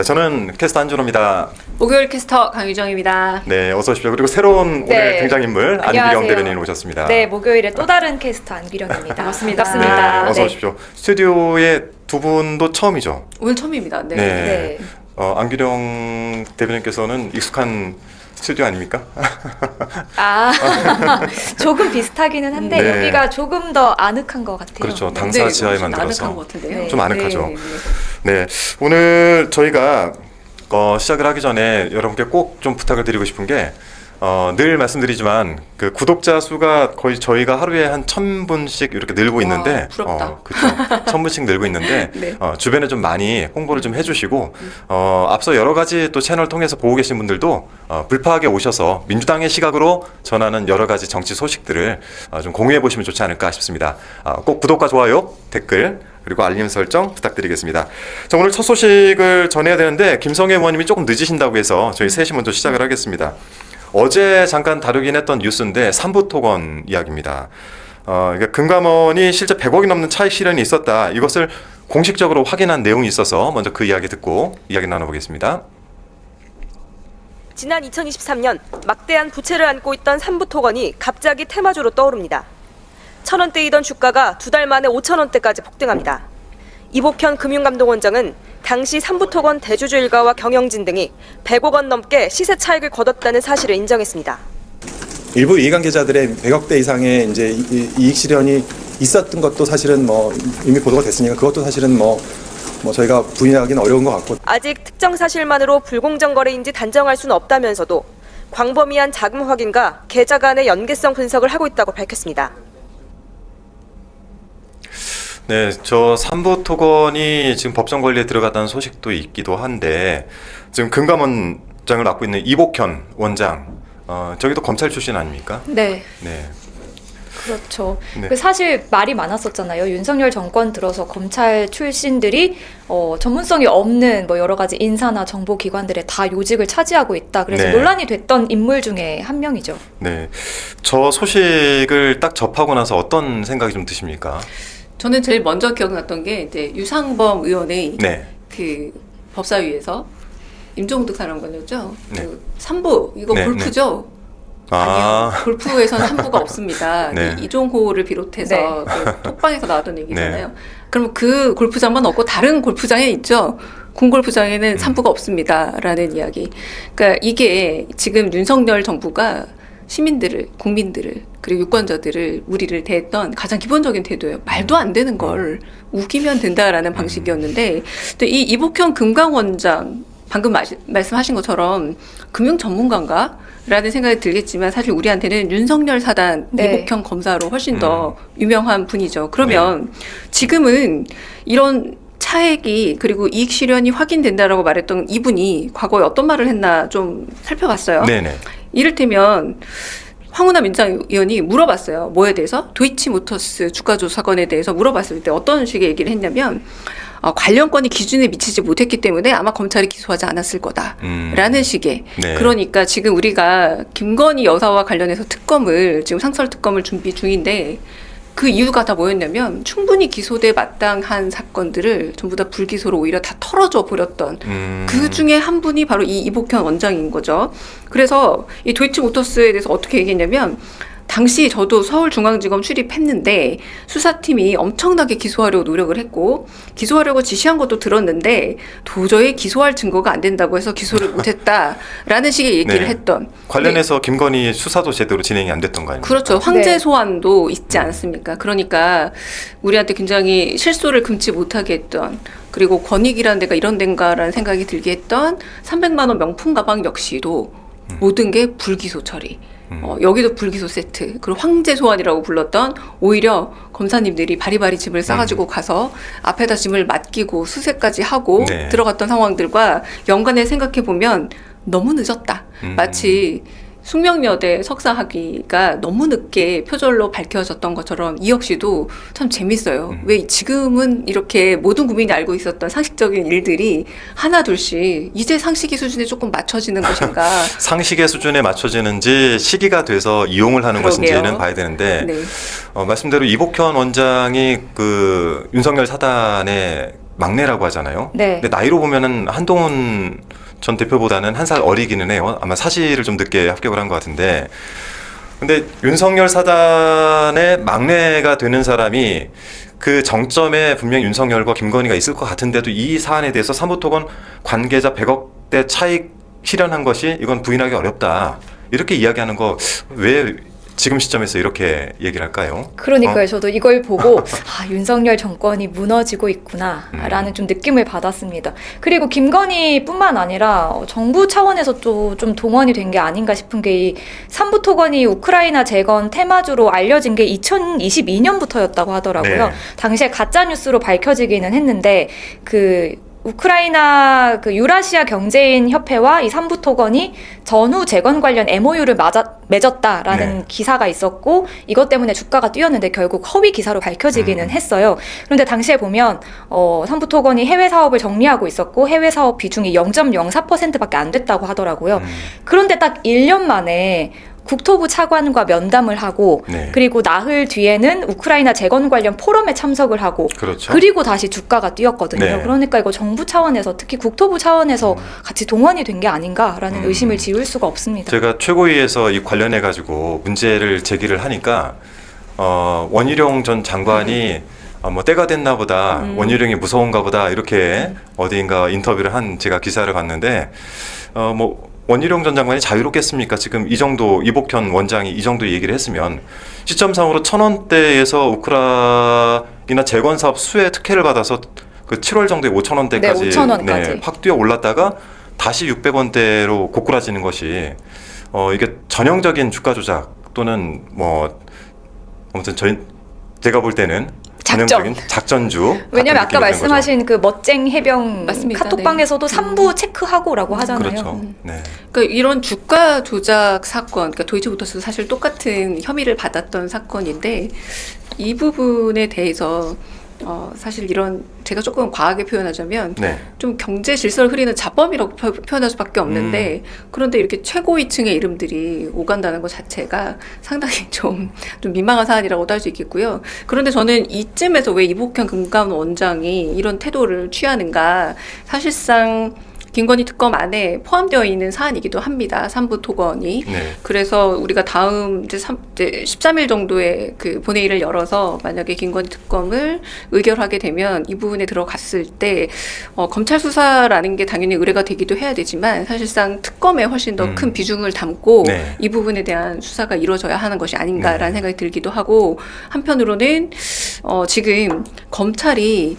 네, 저는 캐스터 한준호입니다. 목요일 캐스터 강유정입니다. 네, 어서 오십시오. 그리고 새로운 오늘 등장인물 안기령 대변인 오셨습니다. 네, 목요일에 또 다른 캐스터 안기령입니다. 반갑습니다. 반갑습니다. 네, 어서 오십시오. 스튜디오에 두 분도 처음이죠? 오늘 처음입니다. 네. 네. 안기령 대변인께서는 익숙한 스튜디오 아닙니까? 조금 비슷하기는 한데 네. 여기가 조금 더 아늑한 것 같아요. 그렇죠. 당사 지하에 좀 만들어서 아늑한 것 같은데요. 네. 좀 아늑하죠. 네. 네, 오늘 저희가 시작을 하기 전에 여러분께 꼭 좀 부탁을 드리고 싶은 게 늘 말씀드리지만 그 구독자 수가 거의 저희가 하루에 한 1,000분씩 이렇게 늘고 있는데 부럽다. 그렇죠. 1,000분씩 늘고 있는데 네. 주변에 좀 많이 홍보를 좀 해주시고 앞서 여러 가지 또 채널 통해서 보고 계신 분들도 불파하게 오셔서 민주당의 시각으로 전하는 여러 가지 정치 소식들을 좀 공유해 보시면 좋지 않을까 싶습니다. 꼭 구독과 좋아요, 댓글 그리고 알림 설정 부탁드리겠습니다. 자, 오늘 첫 소식을 전해야 되는데 김성애 의원님이 조금 늦으신다고 해서 저희 셋이 먼저 시작을 하겠습니다. 어제 잠깐 다루긴 했던 뉴스인데 삼부토건 이야기입니다. 금감원이 실제 100억이 넘는 차익 실현이 있었다. 이것을 공식적으로 확인한 내용이 있어서 먼저 그 이야기 듣고 이야기 나눠보겠습니다. 지난 2023년 막대한 부채를 안고 있던 삼부토건이 갑자기 테마주로 떠오릅니다. 1,000원대이던 주가가 2달 만에 5,000원대까지 폭등합니다. 이복현 금융감독원장은 당시 삼부토건 대주주 일가와 경영진 등이 100억 원 넘게 시세 차익을 거뒀다는 사실을 인정했습니다. 일부 이해관계자들의 100억대 이상의 이제 이익 실현이 있었던 것도 사실은 이미 보도가 됐으니까 그것도 사실은 저희가 부인하기는 어려운 것 같고, 아직 특정 사실만으로 불공정 거래인지 단정할 수는 없다면서도 광범위한 자금 확인과 계좌 간의 연계성 분석을 하고 있다고 밝혔습니다. 네, 저 삼부토건이 지금 법정 관리에 들어갔다는 소식도 있기도 한데 지금 금감원장을 맡고 있는 이복현 원장, 저기도 검찰 출신 아닙니까? 네. 네. 그렇죠. 네. 사실 말이 많았었잖아요. 윤석열 정권 들어서 검찰 출신들이 전문성이 없는 여러 가지 인사나 정보기관들에 다 요직을 차지하고 있다. 그래서 네. 논란이 됐던 인물 중에 한 명이죠. 네, 저 소식을 딱 접하고 나서 어떤 생각이 좀 드십니까? 저는 제일 먼저 기억났던 게 이제 유상범 의원의 네. 그 법사위에서 임종득 사령관이었죠. 네. 그 3부 이거 네, 골프죠? 아, 아니요. 골프에서는 3부가 없습니다. 네. 이종호를 비롯해서 네. 그 톡방에서 나왔던 얘기잖아요. 그럼 그 골프장만 없고 다른 골프장에 있죠. 군골프장에는 3부가 없습니다라는 이야기. 그러니까 이게 지금 윤석열 정부가 시민들을, 국민들을, 그리고 유권자들을, 우리를 대했던 가장 기본적인 태도예요. 말도 안 되는 걸 우기면 된다라는 방식이었는데, 또 이 이복현 금감원장, 방금 말씀하신 것처럼 금융 전문가인가? 라는 생각이 들겠지만 사실 우리한테는 윤석열 사단 네. 이복현 검사로 훨씬 더 유명한 분이죠. 그러면 지금은 이런 차액이 그리고 이익 실현이 확인된다라고 말했던 이분이 과거에 어떤 말을 했나 좀 살펴봤어요. 네네. 이를테면 황운하 민주당 의원이 물어봤어요. 뭐에 대해서? 도이치모터스 주가 조사건에 대해서 물어봤을 때 어떤 식의 얘기를 했냐면 관련 건이 기준에 미치지 못했기 때문에 아마 검찰이 기소하지 않았을 거다라는 식의. 네. 그러니까 지금 우리가 김건희 여사와 관련해서 특검을 지금 상설 특검을 준비 중인데 그 이유가 다 뭐였냐면 충분히 기소돼 마땅한 사건들을 전부 다 불기소로 오히려 다 털어줘 버렸던 그 중에 한 분이 바로 이 이복현 원장인 거죠. 그래서 이 도이치모터스에 대해서 어떻게 얘기했냐면 당시 저도 서울중앙지검 출입했는데 수사팀이 엄청나게 기소하려고 노력을 했고 기소하려고 지시한 것도 들었는데 도저히 기소할 증거가 안 된다고 해서 기소를 못했다라는 식의 얘기를 네. 했던. 관련해서 김건희 수사도 제대로 진행이 안 됐던 거 아닙니까? 그렇죠. 황제 네. 소환도 있지 않습니까? 그러니까 우리한테 굉장히 실소를 금치 못하게 했던, 그리고 권익이라는 데가 이런 데인가라는 생각이 들게 했던 300만 원 명품 가방 역시도 모든 게 불기소 처리. 여기도 불기소 세트. 그리고 황제 소환이라고 불렀던, 오히려 검사님들이 바리바리 짐을 싸가지고 가서 앞에다 짐을 맡기고 수색까지 하고 네. 들어갔던 상황들과 연관해 생각해 보면 너무 늦었다. 마치 숙명여대 석사학위가 너무 늦게 표절로 밝혀졌던 것처럼 이 역시도 참 재밌어요. 왜 지금은 이렇게 모든 국민이 알고 있었던 상식적인 일들이 하나 둘씩 이제 상식의 수준에 조금 맞춰지는 것인가. 상식의 수준에 맞춰지는지 시기가 돼서 이용을 하는 그러게요. 것인지는 봐야 되는데 네. 말씀대로 이복현 원장이 그 윤석열 사단의 막내라고 하잖아요. 네. 근데 나이로 보면은 한동훈 전 대표보다는 한 살 어리기는 해요. 아마 사실을 좀 늦게 합격을 한 것 같은데. 근데 윤석열 사단의 막내가 되는 사람이 그 정점에 분명 윤석열과 김건희가 있을 것 같은데도 이 사안에 대해서 사무토건 관계자 100억대 차익 실현한 것이 이건 부인하기 어렵다. 이렇게 이야기하는 거 왜 지금 시점에서 이렇게 얘기를 할까요? 그러니까요. 저도 이걸 보고 윤석열 정권이 무너지고 있구나라는 좀 느낌을 받았습니다. 그리고 김건희뿐만 아니라 정부 차원에서 또 좀 동원이 된 게 아닌가 싶은 게 이 삼부토건이 우크라이나 재건 테마주로 알려진 게 2022년부터였다고 하더라고요. 네. 당시에 가짜 뉴스로 밝혀지기는 했는데 그 우크라이나 그 유라시아 경제인 협회와 이 삼부토건이 전후 재건 관련 MOU를 맺었다라는 네. 기사가 있었고 이것 때문에 주가가 뛰었는데 결국 허위 기사로 밝혀지기는 했어요. 그런데 당시에 보면 삼부토건이 해외 사업을 정리하고 있었고 해외 사업 비중이 0.04%밖에 안 됐다고 하더라고요. 그런데 딱 1년 만에 국토부 차관과 면담을 하고 네. 그리고 나흘 뒤에는 우크라이나 재건 관련 포럼에 참석을 하고 그렇죠. 그리고 다시 주가가 뛰었거든요. 네. 그러니까 이거 정부 차원에서 특히 국토부 차원에서 같이 동원이 된 게 아닌가라는 의심을 지울 수가 없습니다. 제가 최고위에서 이 관련해 가지고 문제를 제기를 하니까 원희룡 전 장관이 뭐 때가 됐나 보다, 원희룡이 무서운가 보다 이렇게 어디인가 인터뷰를 한 제가 기사를 봤는데 뭐 원희룡 전 장관이 자유롭겠습니까? 지금 이 정도 이복현 원장이 이 정도 얘기를 했으면 시점상으로 1,000원대에서 우크라이나 재건 사업 수혜 특혜를 받아서 그 7월 정도에 5,000원대까지 네, 5,000원까지. 확 뛰어 올랐다가 다시 600원대로 고꾸라지는 것이 이게 전형적인 주가 조작 또는 뭐 아무튼 제가 볼 때는 전형적인 작전주. 왜냐면 같은 아까 느낌이 드는 거죠. 말씀하신 그 멋쟁 해병 맞습니다. 카톡방에서도 3부 체크하고라고 하잖아요. 그렇죠. 네. 그러니까 이런 주가 조작 사건, 그러니까 도이치모터스도 사실 똑같은 혐의를 받았던 사건인데 이 부분에 대해서 사실 이런 제가 조금 과하게 표현하자면 네. 좀 경제 질서를 흐리는 자범이라고 표현할 수밖에 없는데 그런데 이렇게 최고위층의 이름들이 오간다는 것 자체가 상당히 좀 민망한 사안이라고도 할 수 있겠고요. 그런데 저는 이쯤에서 왜 이복현 금감원장이 이런 태도를 취하는가, 사실상 김건희 특검 안에 포함되어 있는 사안이기도 합니다. 삼부토건이. 네. 그래서 우리가 다음 이제 13일 정도에 그 본회의를 열어서 만약에 김건희 특검을 의결하게 되면 이 부분에 들어갔을 때 검찰 수사라는 게 당연히 의뢰가 되기도 해야 되지만 사실상 특검에 훨씬 더 큰 비중을 담고 네. 이 부분에 대한 수사가 이루어져야 하는 것이 아닌가라는 네. 생각이 들기도 하고, 한편으로는 지금 검찰이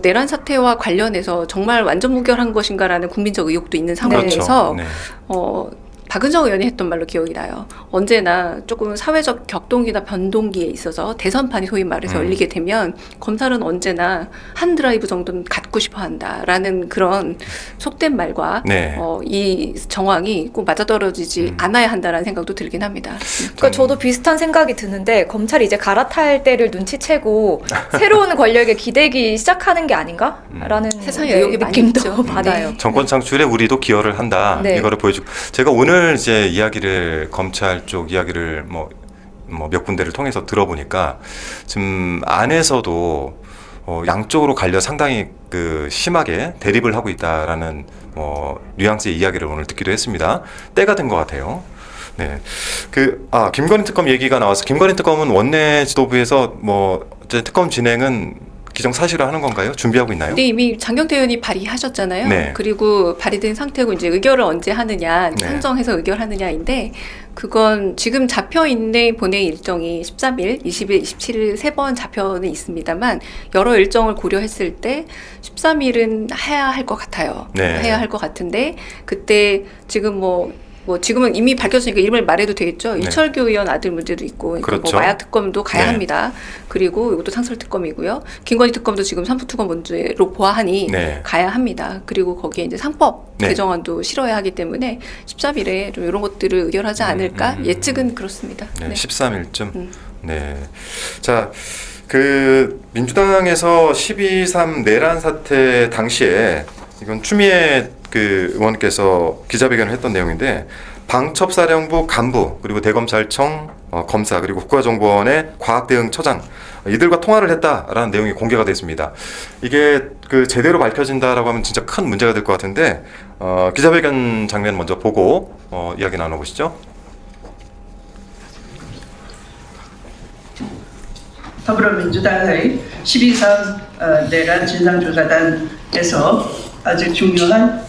내란 사태와 관련해서 정말 완전 무결한 것인가라는 국민적 의혹도 있는 상황에서 그렇죠. 네. 박은정 의원이 했던 말로 기억이 나요. 언제나 조금 사회적 격동기나 변동기에 있어서 대선판이 소위 말해서 열리게 되면 검찰은 언제나 한 드라이브 정도는 갖고 싶어 한다라는 그런 속된 말과 네. 이 정황이 꼭 맞아떨어지지 않아야 한다라는 생각도 들긴 합니다. 그러니까 저도 비슷한 생각이 드는데 검찰이 이제 갈아탈 때를 눈치채고 새로운 권력에 기대기 시작하는 게 아닌가라는 세상에 의혹이 많이 느낌도 있죠. 받아요. 네. 정권 창출에 우리도 기여를 한다. 네. 이거를 보여주고 제가 오늘 이제 이야기를 검찰 쪽 이야기를 뭐 몇 군데를 통해서 들어보니까 지금 안에서도 양쪽으로 갈려 상당히 그 심하게 대립을 하고 있다라는 뉘앙스의 이야기를 오늘 듣기도 했습니다. 때가 된 것 같아요. 네, 김건희 특검 얘기가 나와서 김건희 특검은 원내 지도부에서 이제 특검 진행은 기정사실화 하는 건가요? 준비하고 있나요? 근데 이미 장경태 의원이 발의하셨잖아요. 네. 그리고 발의된 상태고 이제 의결을 언제 하느냐, 네. 상정해서 의결하느냐인데 그건 지금 잡혀 있는 본회의 일정이 13일, 20일, 27일 세 번 잡혀는 있습니다만 여러 일정을 고려했을 때 13일은 해야 할 것 같아요. 네. 해야 할 것 같은데 그때 지금 지금은 이미 밝혀지니까 이름을 말해도 되겠죠. 네. 이철규 의원 아들 문제도 있고, 그렇죠. 마약 특검도 가야 네. 합니다. 그리고 이것도 상설 특검이고요. 김건희 특검도 지금 삼부특검 문제로 보아하니 네. 가야 합니다. 그리고 거기에 이제 상법 네. 개정안도 실어야 하기 때문에 13일에 좀 이런 것들을 의결하지 않을까 예측은 그렇습니다. 네, 네. 13일쯤. 네. 자, 그 민주당에서 12.3 내란 사태 당시에 이건 추미애 그 의원께서 기자회견을 했던 내용인데 방첩사령부 간부 그리고 대검찰청 검사 그리고 국가정보원의 과학대응처장 이들과 통화를 했다라는 내용이 공개가 됐습니다. 이게 그 제대로 밝혀진다라고 하면 진짜 큰 문제가 될 것 같은데 기자회견 장면 먼저 보고 이야기 나눠보시죠. 더불어민주당의 12.3 내란 진상조사단에서 아주 중요한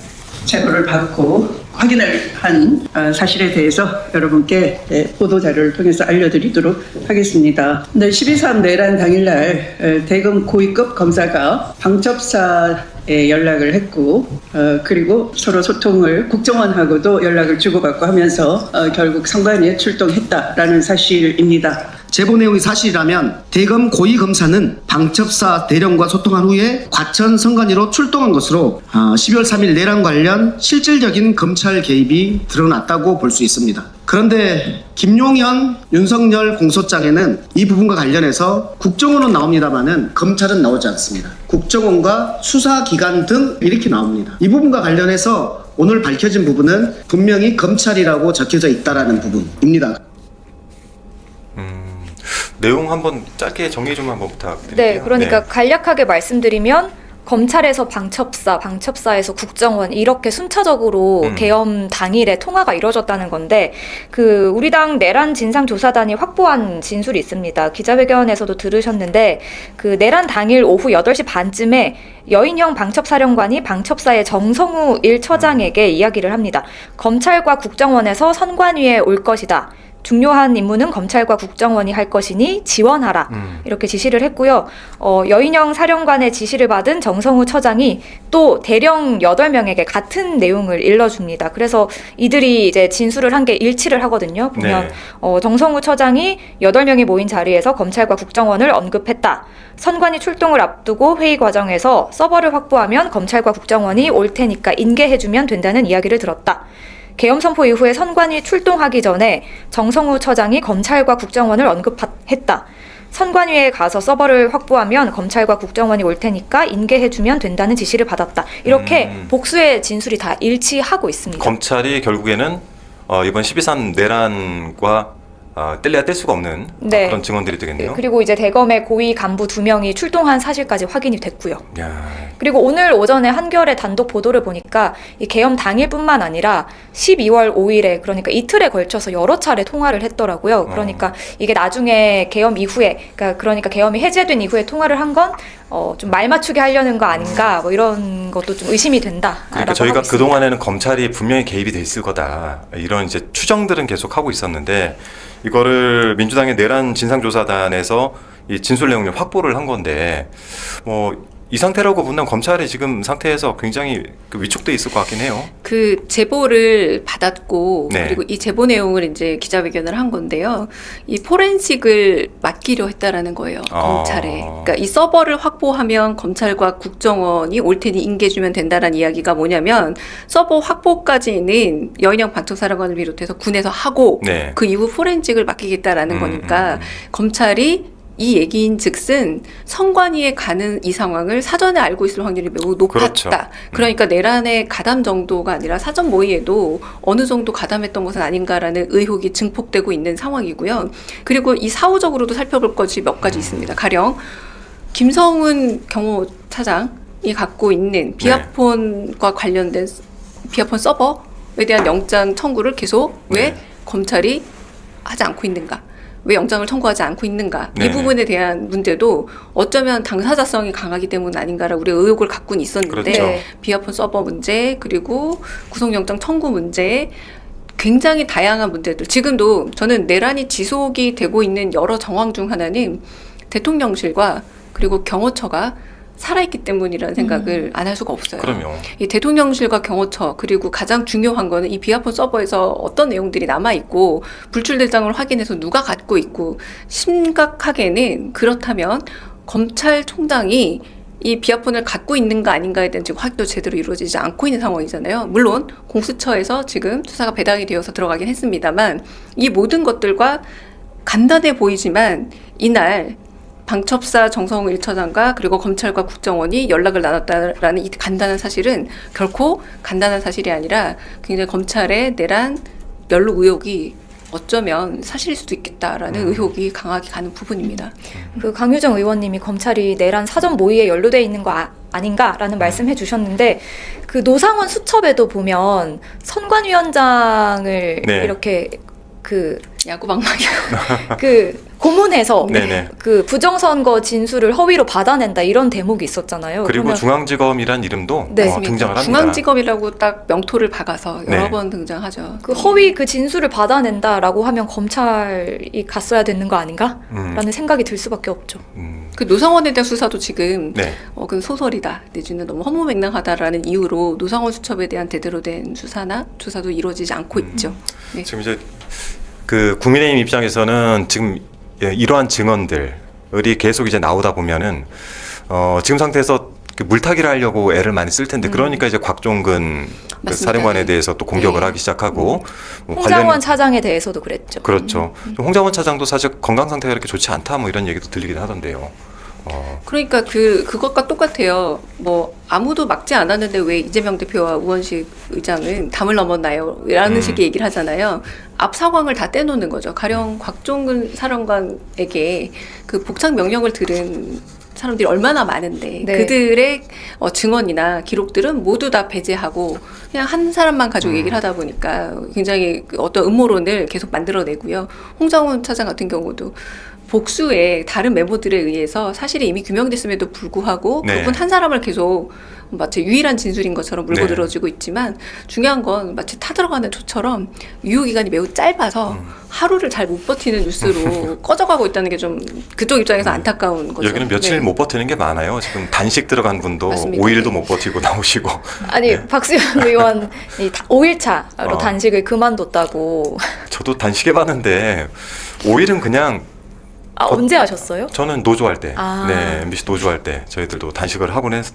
제보를 받고 확인을 한 사실에 대해서 여러분께 보도자료를 통해서 알려드리도록 하겠습니다. 12.3 내란 당일날 대검 고위급 검사가 방첩사에 연락을 했고 그리고 서로 소통을 국정원하고도 연락을 주고받고 하면서 결국 선관위에 출동했다라는 사실입니다. 제보 내용이 사실이라면 대검 고위검사는 방첩사 대령과 소통한 후에 과천 선관위로 출동한 것으로 12월 3일 내란 관련 실질적인 검찰 개입이 드러났다고 볼 수 있습니다. 그런데 김용현, 윤석열 공소장에는 이 부분과 관련해서 국정원은 나옵니다마는 검찰은 나오지 않습니다. 국정원과 수사기관 등 이렇게 나옵니다. 이 부분과 관련해서 오늘 밝혀진 부분은 분명히 검찰이라고 적혀져 있다는 부분입니다. 내용 한번 짧게 정리 좀 한번 부탁드릴게요. 네, 그러니까 간략하게 말씀드리면 검찰에서 방첩사에서 국정원 이렇게 순차적으로 계엄 당일에 통화가 이루어졌다는 건데 우리 당 내란 진상조사단이 확보한 진술이 있습니다. 기자회견에서도 들으셨는데 내란 당일 오후 8시 반쯤에 여인형 방첩사령관이 방첩사의 정성우 1처장에게 이야기를 합니다. 검찰과 국정원에서 선관위에 올 것이다. 중요한 임무는 검찰과 국정원이 할 것이니 지원하라 이렇게 지시를 했고요. 여인영 사령관의 지시를 받은 정성우 처장이 또 대령 8명에게 같은 내용을 일러줍니다. 그래서 이들이 이제 진술을 한 게 일치를 하거든요. 보면 네. 정성우 처장이 8명이 모인 자리에서 검찰과 국정원을 언급했다. 선관위 출동을 앞두고 회의 과정에서 서버를 확보하면 검찰과 국정원이 올 테니까 인계해주면 된다는 이야기를 들었다. 계엄 선포 이후에 선관위 출동하기 전에 정성우 처장이 검찰과 국정원을 언급했다. 선관위에 가서 서버를 확보하면 검찰과 국정원이 올 테니까 인계해주면 된다는 지시를 받았다. 이렇게 복수의 진술이 다 일치하고 있습니다. 검찰이 결국에는 이번 12.3 내란과 뗄래야 뗄 수가 없는 네. 그런 증언들이 되겠네요. 네, 그리고 이제 대검의 고위 간부 2명이 출동한 사실까지 확인이 됐고요. 야. 그리고 오늘 오전에 한겨레 단독 보도를 보니까 이 계엄 당일뿐만 아니라 12월 5일에 그러니까 이틀에 걸쳐서 여러 차례 통화를 했더라고요. 그러니까 이게 나중에 계엄 이후에 그러니까 계엄이 해제된 이후에 통화를 한 건 좀 말 맞추게 하려는 거 아닌가 뭐 이런 것도 좀 의심이 된다. 그러니까 저희가 그 동안에는 검찰이 분명히 개입이 돼 있을 거다 이런 이제 추정들은 계속 하고 있었는데 이거를 민주당의 내란 진상조사단에서 이 진술 내용을 확보를 한 건데 이 상태라고 본다면 검찰이 지금 상태에서 굉장히 위축돼 있을 것 같긴 해요. 그 제보를 받았고 네. 그리고 이 제보 내용을 이제 기자회견을 한 건데요. 이 포렌식을 맡기려 했다라는 거예요. 검찰에. 그러니까 이 서버를 확보하면 검찰과 국정원이 올 테니 인계주면 된다라는 이야기가 뭐냐면 서버 확보까지는 여인형 방첩사령관을 비롯해서 군에서 하고 네. 그 이후 포렌식을 맡기겠다라는 거니까 검찰이 이 얘기인 즉슨 선관위에 가는 이 상황을 사전에 알고 있을 확률이 매우 높았다. 그렇죠. 그러니까 내란의 가담 정도가 아니라 사전 모의에도 어느 정도 가담했던 것은 아닌가라는 의혹이 증폭되고 있는 상황이고요. 그리고 이 사후적으로도 살펴볼 것이 몇 가지 있습니다. 가령 김성훈 경호차장이 갖고 있는 비아폰과 관련된 비아폰 서버에 대한 영장 청구를 계속 왜 검찰이 하지 않고 있는가? 왜 영장을 청구하지 않고 있는가? 이 부분에 대한 문제도 어쩌면 당사자성이 강하기 때문 아닌가라고 우리가 의혹을 갖고는 있었는데 그렇죠. 네. 비아폰 서버 문제 그리고 구속영장 청구 문제 굉장히 다양한 문제들 지금도 저는 내란이 지속이 되고 있는 여러 정황 중 하나는 대통령실과 그리고 경호처가 살아있기 때문이라는 생각을 안 할 수가 없어요. 그럼요. 이 대통령실과 경호처 그리고 가장 중요한 거는 이 비아폰 서버에서 어떤 내용들이 남아있고 불출 대장을 확인해서 누가 갖고 있고 심각하게는 그렇다면 검찰총장이 이 비아폰을 갖고 있는가 아닌가에 대한 지금 확인도 제대로 이루어지지 않고 있는 상황이잖아요. 물론 공수처에서 지금 수사가 배당이 되어서 들어가긴 했습니다만 이 모든 것들과 간단해 보이지만 이날 방첩사 정성우 1처장과 그리고 검찰과 국정원이 연락을 나눴다라는 이 간단한 사실은 결코 간단한 사실이 아니라 굉장히 검찰의 내란 연루 의혹이 어쩌면 사실일 수도 있겠다라는 의혹이 강하게 가는 부분입니다. 그 강유정 의원님이 검찰이 내란 사전 모의에 연루돼 있는 거 아닌가라는 말씀해 주셨는데 그 노상원 수첩에도 보면 선관위원장을 네. 이렇게 그 야구 방망이요. 고문해서 네네. 그 부정선거 진술을 허위로 받아낸다 이런 대목이 있었잖아요. 그리고 그러면 중앙지검이란 이름도 네. 등장을 합니다. 중앙지검이라고 딱 명토를 박아서 여러 네. 번 등장하죠. 그 허위 그 진술을 받아낸다라고 하면 검찰이 갔어야 되는 거 아닌가라는 생각이 들 수밖에 없죠. 그 노상원에 대한 수사도 지금 네. 그 소설이다 내지는 너무 허무맹랑하다라는 이유로 노상원 수첩에 대한 제대로 된 수사나 조사도 이루어지지 않고 있죠. 네. 지금 이제 그 국민의힘 입장에서는 지금 이러한 증언들이 계속 이제 나오다 보면은 지금 상태에서 그 물타기를 하려고 애를 많이 쓸 텐데 그러니까 이제 곽종근 그 맞습니다. 사령관에 대해서 또 공격을 네. 하기 시작하고 뭐 홍장원 차장에 대해서도 그랬죠. 그렇죠. 홍장원 차장도 사실 건강 상태가 이렇게 좋지 않다 뭐 이런 얘기도 들리긴 하던데요. 그러니까 그것과 똑같아요. 뭐 아무도 막지 않았는데 왜 이재명 대표와 우원식 의장은 담을 넘었나요? 라는 식의 얘기를 하잖아요. 앞 상황을 다 떼놓는 거죠. 가령 곽종근 사령관에게 그 복창 명령을 들은 사람들이 얼마나 많은데 네. 그들의 증언이나 기록들은 모두 다 배제하고 그냥 한 사람만 가지고 얘기를 하다 보니까 굉장히 그 어떤 음모론을 계속 만들어내고요. 홍장원 차장 같은 경우도 복수의 다른 메모들에 의해서 사실이 이미 규명됐음에도 불구하고 네. 그분 한 사람을 계속 마치 유일한 진술인 것처럼 물고 네. 들어주고 있지만 중요한 건 마치 타들어가는 초처럼 유효기간이 매우 짧아서 하루를 잘 못 버티는 뉴스로 꺼져가고 있다는 게 좀 그쪽 입장에서 안타까운 거죠. 여기는 며칠 네. 못 버티는 게 많아요. 지금 단식 들어간 분도 맞습니다. 5일도 못 버티고 나오시고. 아니 네. 박수현 의원이 5일차로 어. 단식을 그만뒀다고. 저도 단식해봤는데 5일은 그냥 언제 하셨어요? 저는 노조할 때, 아. 네, MBC 노조할 때 저희들도 단식을 하곤 했.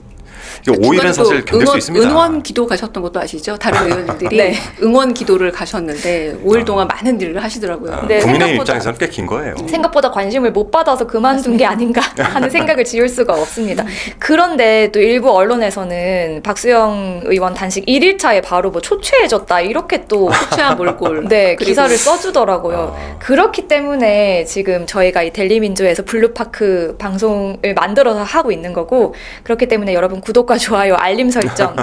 이게 5일은 중간에 사실 또 견딜 수 있습니다. 응원 기도 가셨던 것도 아시죠? 다른 의원님들이 네. 응원 기도를 가셨는데 5일 동안 많은 일을 하시더라고요. 네, 국민의힘 생각보다- 입장에서는 꽤 긴 거예요. 생각보다 관심을 못 받아서 그만둔 게 아닌가 하는 생각을 지울 수가 없습니다. 그런데 또 일부 언론에서는 박수영 의원 단식 1일차에 바로 뭐 초췌해졌다 이렇게 또 초췌한 몰골. 네, 그리고 기사를 써주더라고요. 그렇기 때문에 지금 저희가 이 델리민주에서 블루파크 방송을 만들어서 하고 있는 거고 그렇기 때문에 여러분 구독과 좋아요, 알림 설정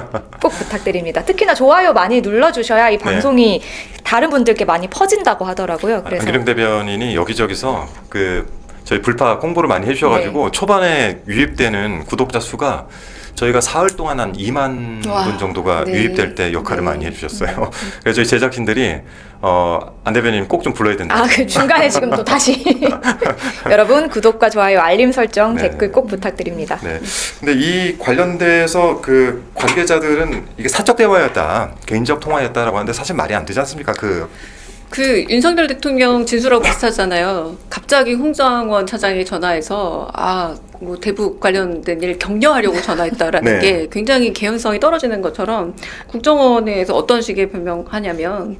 꼭 부탁드립니다. 특히나 좋아요 많이 눌러주셔야 이 방송이 다른 분들께 많이 퍼진다고 하더라고요. 그래서 안기령 대변인이 여기저기서 그 저희 불파 홍보를 많이 해주셔가지고 초반에 유입되는 구독자 수가 저희가 사흘 동안 한 2만 와, 분 정도가 네. 유입될 때 역할을 네. 많이 해주셨어요. 그래서 저희 제작진들이 안 대변인 꼭 좀 불러야 된다. 그 중간에 지금 또 다시 여러분 구독과 좋아요, 알림 설정, 네. 댓글 꼭 부탁드립니다. 네. 근데 이 관련돼서 그 관계자들은 이게 사적 대화였다, 개인적 통화였다라고 하는데 사실 말이 안 되지 않습니까? 그 윤석열 대통령 진술하고 비슷하잖아요. 갑자기 홍장원 차장이 전화해서 뭐 대북 관련된 일 격려하려고 전화했다라는 네. 게 굉장히 개연성이 떨어지는 것처럼 국정원에서 어떤 식의 변명하냐면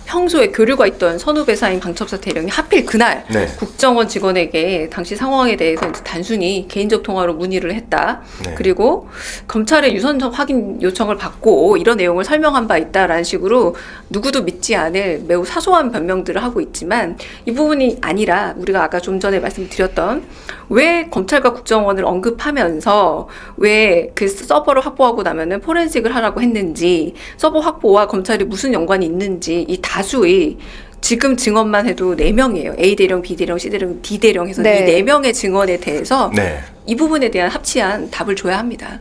평소에 교류가 있던 선후배사인 방첩사 대령이 하필 그날 네. 국정원 직원에게 당시 상황에 대해서 이제 단순히 개인적 통화로 문의를 했다. 네. 그리고 검찰의 유선 확인 요청을 받고 이런 내용을 설명한 바 있다라는 식으로 누구도 믿지 않을 매우 사소한 변명들을 하고 있지만 이 부분이 아니라 우리가 아까 좀 전에 말씀드렸던 왜 검찰과 국정원을 언급하면서 왜 그 서버를 확보하고 나면은 포렌식을 하라고 했는지 서버 확보와 검찰이 무슨 연관이 있는지 이 다수의 지금 증언만 해도 4명이에요. A 대령, B 대령, C 대령, D 대령 해서 네. 이 4명의 증언에 대해서 네. 이 부분에 대한 합치한 답을 줘야 합니다.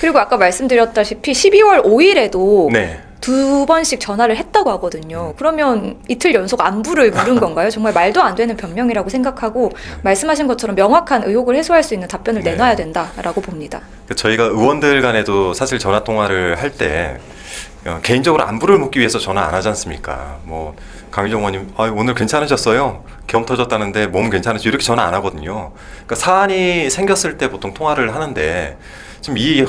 그리고 아까 말씀드렸다시피 12월 5일에도 네. 2번씩 전화를 했다고 하거든요. 그러면 이틀 연속 안부를 물은 건가요? 정말 말도 안 되는 변명이라고 생각하고 말씀하신 것처럼 명확한 의혹을 해소할 수 있는 답변을 네. 내놔야 된다라고 봅니다. 저희가 의원들 간에도 사실 전화 통화를 할 때 개인적으로 안부를 묻기 위해서 전화 안 하지 않습니까? 뭐 강유정 의원님 오늘 괜찮으셨어요? 겸 터졌다는데 몸 괜찮으시죠? 이렇게 전화 안 하거든요. 그러니까 사안이 생겼을 때 보통 통화를 하는데 지금 이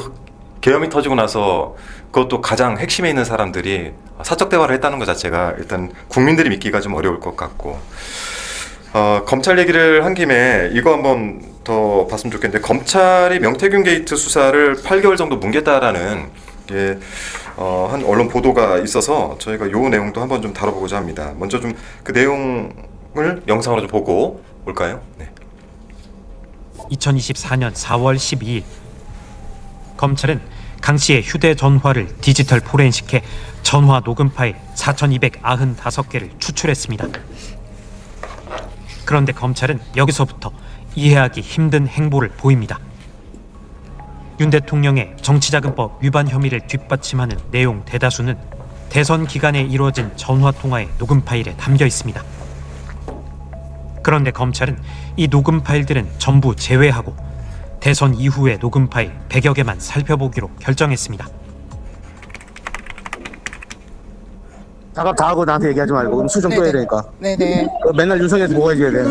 계엄이 터지고 나서 그것도 가장 핵심에 있는 사람들이 사적 대화를 했다는 것 자체가 일단 국민들이 믿기가 좀 어려울 것 같고 검찰 얘기를 한 김에 이거 한번 더 봤으면 좋겠는데 검찰이 명태균 게이트 수사를 8개월 정도 뭉갰다라는 게 한 언론 보도가 있어서 저희가 요 내용도 한번 좀 다뤄보고자 합니다. 먼저 좀 그 내용을 영상으로 좀 보고 올까요? 네. 2024년 4월 12일 검찰은 강 씨의 휴대전화를 디지털 포렌식해 전화 녹음 파일 4,295개를 추출했습니다. 그런데 검찰은 여기서부터 이해하기 힘든 행보를 보입니다. 윤 대통령의 정치자금법 위반 혐의를 뒷받침하는 내용 대다수는 대선 기간에 이루어진 전화통화의 녹음 파일에 담겨 있습니다. 그런데 검찰은 이 녹음 파일들은 전부 제외하고 대선 이후의 녹음 파일 100여 개만 살펴보기로 결정했습니다. 작업 다 하고 나한테 얘기하지 말고 그럼 수정 또 해야 되니까. 네네. 맨날 윤석열한테 뭐가 해줘야 돼?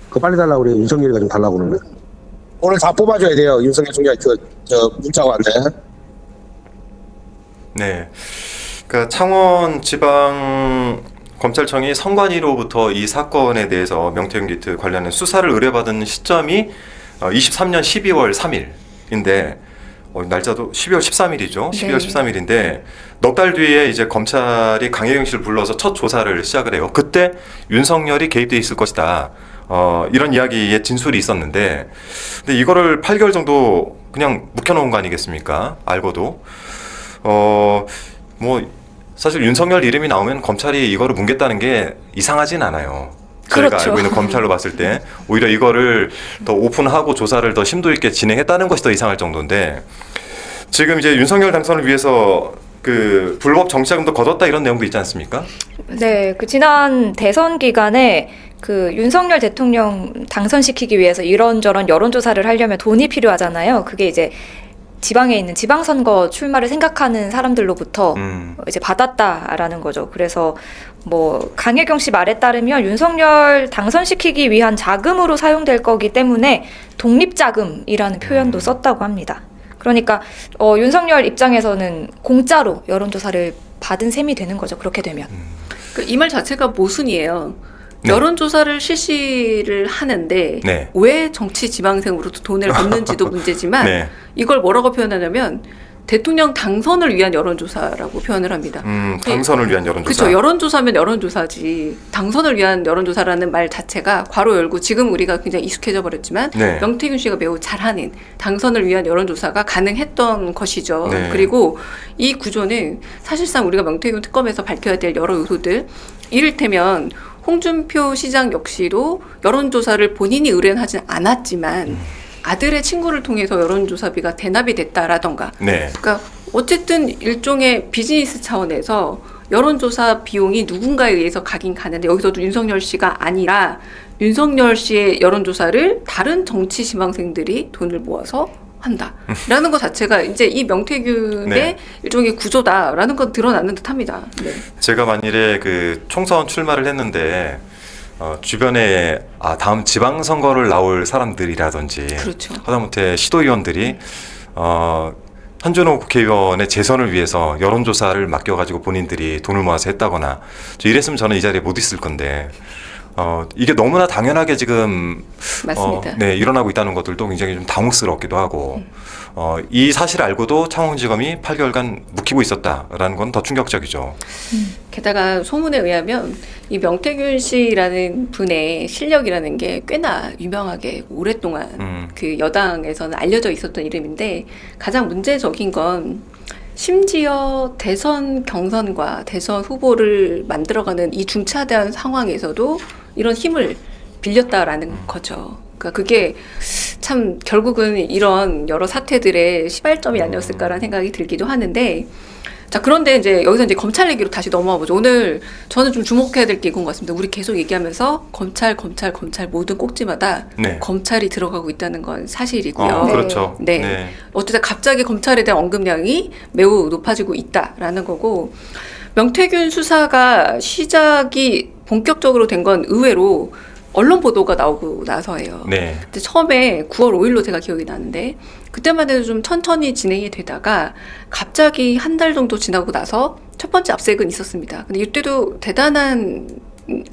그거 빨리 달라고 그래. 윤석열이가 좀 달라고 그러는데. 오늘 다 뽑아줘야 돼요. 윤석열 총장 저 문자가 왔네. 네. 그러니까 창원 지방 검찰청이 선관위로부터 이 사건에 대해서 명태균 게이트 관련된 수사를 의뢰받은 시점이 23년 12월 3일인데 날짜도 12월 13일이죠. 12월 13일인데 넉 달 뒤에 이제 검찰이 강혜경 씨를 불러서 첫 조사를 시작을 해요. 그때 윤석열이 개입돼 있을 것이다. 이런 이야기의 진술이 있었는데 근데 이거를 8개월 정도 그냥 묵혀놓은 거 아니겠습니까? 알고도 뭐 사실 윤석열 이름이 나오면 검찰이 이거를 뭉갰다는 게 이상하진 않아요. 저희가 그렇죠. 알고 있는 검찰로 봤을 때 오히려 이거를 더 오픈하고 조사를 더 심도 있게 진행했다는 것이 더 이상할 정도인데 지금 이제 윤석열 당선을 위해서 그 불법 정치자금도 거뒀다 이런 내용도 있지 않습니까? 네, 그 지난 대선 기간에 그 윤석열 대통령 당선시키기 위해서 이런저런 여론조사를 하려면 돈이 필요하잖아요. 그게 이제 지방에 있는 지방선거 출마를 생각하는 사람들로부터 이제 받았다라는 거죠. 그래서 뭐 강혜경 씨 말에 따르면 윤석열 당선시키기 위한 자금으로 사용될 거기 때문에 독립자금이라는 표현도 썼다고 합니다. 그러니까 윤석열 입장에서는 공짜로 여론조사를 받은 셈이 되는 거죠. 그렇게 되면. 이 말 자체가 모순이에요. 네. 여론조사를 실시를 하는데 네. 왜 정치 지방생으로도 돈을 받는지도 문제지만 네. 이걸 뭐라고 표현하냐면 대통령 당선을 위한 여론조사라고 표현을 합니다. 당선을 위한 여론조사. 그렇죠. 여론조사면 여론조사지. 당선을 위한 여론조사라는 말 자체가 괄호 열고 지금 우리가 굉장히 익숙해져 버렸지만 네. 명태균 씨가 매우 잘하는 당선을 위한 여론조사가 가능했던 것이죠. 네. 그리고 이 구조는 사실상 우리가 명태균 특검에서 밝혀야 될 여러 요소들 이를테면 홍준표 시장 역시도 여론조사를 본인이 의뢰는 하진 않았지만 아들의 친구를 통해서 여론조사비가 대납이 됐다라던가 네. 그러니까 어쨌든 일종의 비즈니스 차원에서 여론조사 비용이 누군가에 의해서 가긴 가는데 여기서도 윤석열 씨가 아니라 윤석열 씨의 여론조사를 다른 정치 지망생들이 돈을 모아서 한다라는 것 자체가 이제 이 명태균의 네. 일종의 구조다라는 건 드러나는 듯합니다. 네. 제가 만일에 그 총선 출마를 했는데 주변에 다음 지방선거를 나올 사람들이라든지 그렇죠. 하다못해 시도의원들이 현준호 국회의원의 재선을 위해서 여론조사를 맡겨가지고 본인들이 돈을 모아서 했다거나 이랬으면 저는 이 자리에 못 있을 건데 이게 너무나 당연하게 지금 맞습니다. 네, 일어나고 있다는 것들도 굉장히 좀 당혹스럽기도 하고 이 사실을 알고도 창원지검이 8개월간 묵히고 있었다라는 건 더 충격적이죠. 게다가 소문에 의하면 이 명태균 씨라는 분의 실력이라는 게 꽤나 유명하게 오랫동안 그 여당에서는 알려져 있었던 이름인데 가장 문제적인 건 심지어 대선 경선과 대선 후보를 만들어가는 이 중차대한 상황에서도 이런 힘을 빌렸다라는 거죠. 그러니까 그게 참 결국은 이런 여러 사태들의 시발점이 아니었을까라는 생각이 들기도 하는데 자 그런데 이제 여기서 이제 검찰 얘기로 다시 넘어와 보죠. 오늘 저는 좀 주목해야 될 게 이건 것 같습니다. 우리 계속 얘기하면서 검찰 모든 꼭지마다 네. 검찰이 들어가고 있다는 건 사실이고요. 그렇죠. 네. 어쨌든 갑자기 검찰에 대한 언급량이 매우 높아지고 있다라는 거고 명태균 수사가 시작이 본격적으로 된 건 의외로 언론 보도가 나오고 나서예요. 네. 근데 처음에 9월 5일로 제가 기억이 나는데 그때만 해도 좀 천천히 진행이 되다가 갑자기 한 달 정도 지나고 나서 첫 번째 압색은 있었습니다. 근데 이때도 대단한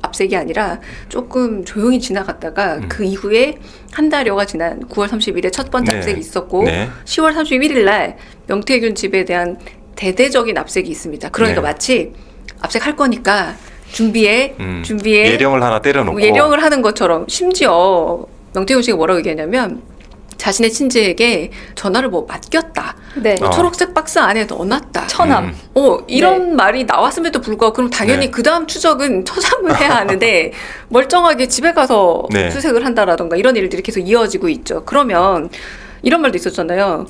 압색이 아니라 조금 조용히 지나갔다가 그 이후에 한 달여가 지난 9월 30일에 첫 번째 네. 압색이 있었고 네. 10월 31일 날 명태균 집에 대한 대대적인 압색이 있습니다. 그러니까 네. 마치 압색할 거니까 준비해 예령을 하나 때려놓고 예령을 하는 것처럼, 심지어 명태균 씨가 뭐라고 얘기하냐면 자신의 친지에게 전화를 뭐 맡겼다. 네. 뭐 초록색 박스 안에 넣어놨다. 처남. 이런 말이 나왔음에도 불구하고 그럼 당연히 네. 그 다음 추적은 처참을 해야 하는데 멀쩡하게 집에 가서 네. 수색을 한다라던가 이런 일들이 계속 이어지고 있죠. 그러면 이런 말도 있었잖아요.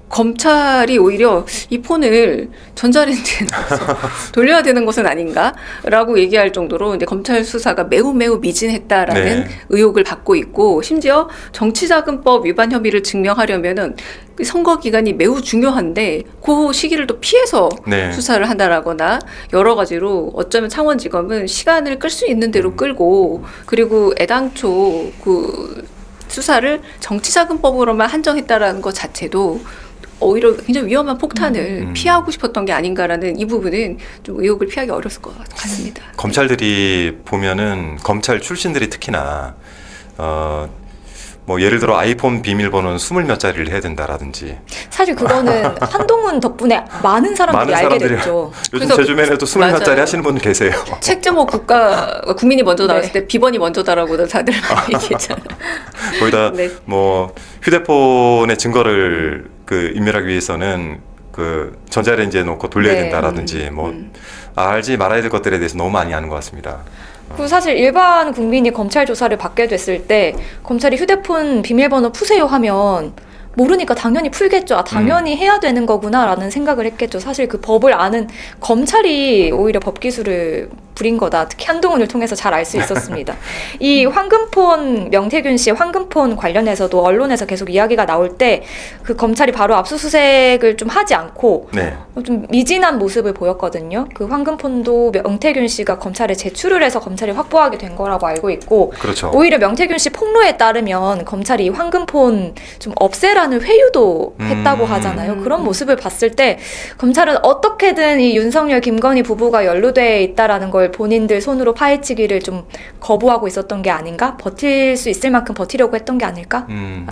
검찰이 오히려 이 폰을 전자레인지에 넣어서 돌려야 되는 것은 아닌가라고 얘기할 정도로 이제 검찰 수사가 매우 미진했다라는 네. 의혹을 받고 있고, 심지어 정치자금법 위반 혐의를 증명하려면은 그 선거 기간이 매우 중요한데 그 시기를 또 피해서 네. 수사를 한다라거나 여러 가지로 어쩌면 창원지검은 시간을 끌 수 있는 대로 끌고, 그리고 애당초 그 수사를 정치자금법으로만 한정했다라는 것 자체도 오히려 굉장히 위험한 폭탄을 피하고 싶었던 게 아닌가라는 이 부분은 좀 의혹을 피하기 어려웠을 것 같습니다. 검찰들이 보면은 검찰 출신들이 특히나 뭐 예를 들어 아이폰 비밀번호는 20몇 자리를 해야 된다라든지 사실 그거는 한동훈 덕분에 많은 사람들이 알게 사람들이 됐죠. 요즘 그래서 제 주변에도 20몇 맞아요. 자리 하시는 분 계세요. 책 제목 국민이 먼저 나왔을 네. 때 비번이 먼저다라고 다들 많이 얘기했잖아요. 거기다 네. 뭐 휴대폰의 증거를 그 인멸하기 위해서는 그 전자레인지에 놓고 돌려야 네. 된다라든지 뭐 알지 말아야 될 것들에 대해서 너무 많이 아는 것 같습니다. 그리고 사실 일반 국민이 검찰 조사를 받게 됐을 때 검찰이 휴대폰 비밀번호 푸세요 하면 모르니까 당연히 풀겠죠. 아, 당연히 해야 되는 거구나라는 생각을 했겠죠. 사실 그 법을 아는 검찰이 오히려 법 기술을 부린 거다. 특히 한동훈을 통해서 잘 알 수 있었습니다. 이 황금폰, 명태균 씨의 황금폰 관련해서도 언론에서 계속 이야기가 나올 때 그 검찰이 바로 압수수색을 좀 하지 않고 네. 좀 미진한 모습을 보였거든요. 그 황금폰도 명태균 씨가 검찰에 제출을 해서 검찰이 확보하게 된 거라고 알고 있고, 그렇죠. 오히려 명태균 씨 폭로에 따르면 검찰이 이 황금폰 좀 없애라는 회유도 했다고 하잖아요. 그런 모습을 봤을 때 검찰은 어떻게든 이 윤석열, 김건희 부부가 연루돼 있다라는 걸 본인들 손으로 파헤치기를 좀 거부하고 있었던 게 아닌가? 버틸 수 있을 만큼 버티려고 했던 게 아닐까?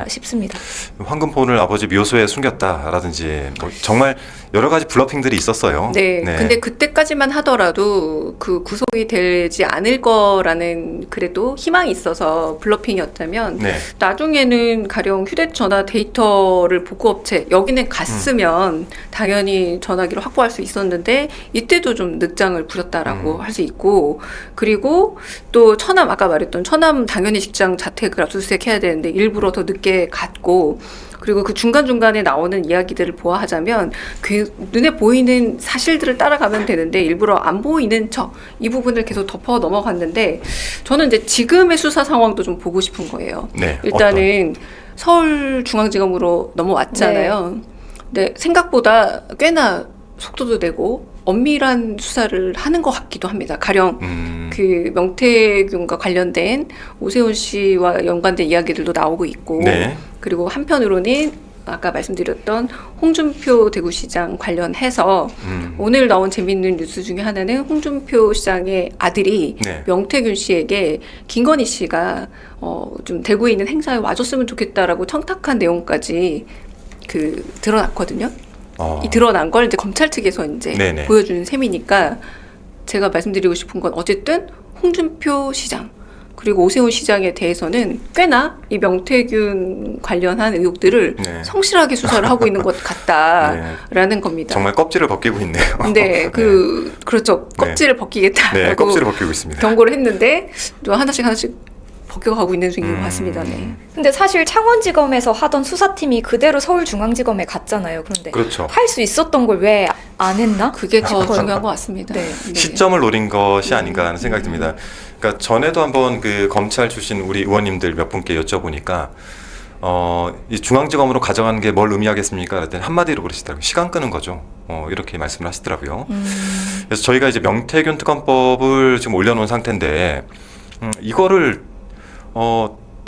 싶습니다. 황금폰을 아버지 묘소에 숨겼다라든지 뭐 정말 여러 가지 블러핑들이 있었어요. 네. 근데 그때까지만 하더라도 그 구속이 되지 않을 거라는 그래도 희망이 있어서 블러핑이었다면 네. 나중에는 가령 휴대전화 데이터를 보고업체 여기는 갔으면 당연히 전화기를 확보할 수 있었는데 이때도 좀 늑장을 부렸다라고 할 수 있고, 그리고 또 처남, 아까 말했던 처남 당연히 직장 자택을 압수수색해야 되는데 일부러 더 늦게 갔고, 그리고 그 중간중간에 나오는 이야기들을 보아하자면 그 눈에 보이는 사실들을 따라가면 되는데 일부러 안 보이는 척 이 부분을 계속 덮어 넘어갔는데, 저는 이제 지금의 수사 상황도 좀 보고 싶은 거예요. 네. 일단은 서울중앙지검으로 넘어왔잖아요. 근데 생각보다 꽤나 속도도 내고 엄밀한 수사를 하는 것 같기도 합니다. 가령 그 명태균과 관련된 오세훈 씨와 연관된 이야기들도 나오고 있고, 네. 그리고 한편으로는 아까 말씀드렸던 홍준표 대구시장 관련해서 오늘 나온 재미있는 뉴스 중에 하나는 홍준표 시장의 아들이 네. 명태균 씨에게 김건희 씨가 좀 대구에 있는 행사에 와줬으면 좋겠다라고 청탁한 내용까지 그 드러났거든요. 이 드러난 걸 이제 검찰 측에서 이제 네네. 보여주는 셈이니까 제가 말씀드리고 싶은 건 어쨌든 홍준표 시장 그리고 오세훈 시장에 대해서는 꽤나 이 명태균 관련한 의혹들을 네. 성실하게 수사를 하고 있는 것 같다라는 겁니다. 정말 껍질을 벗기고 있네요. 네, 그렇죠. 껍질을 벗기겠다라고 네, 껍질을 벗기고 있습니다. 경고를 했는데 또 하나씩 벗겨가고 있는 중인 것 같습니다. 네. 근데 사실 창원지검에서 하던 수사팀이 그대로 서울중앙지검에 갔잖아요. 그런데 그렇죠. 할 수 있었던 걸 왜 안 했나? 그게 더 중요한 것 같습니다. 네. 네. 시점을 노린 것이 아닌가 하는 생각이 듭니다. 그러니까 전에도 한번 그 검찰 출신 우리 의원님들 몇 분께 여쭤보니까 이 중앙지검으로 가져가는 게 뭘 의미하겠습니까? 그랬더니 한마디로 그러시더라고요. 시간 끄는 거죠. 이렇게 말씀을 하시더라고요. 그래서 저희가 이제 명태균 특검법을 지금 올려놓은 상태인데 이거를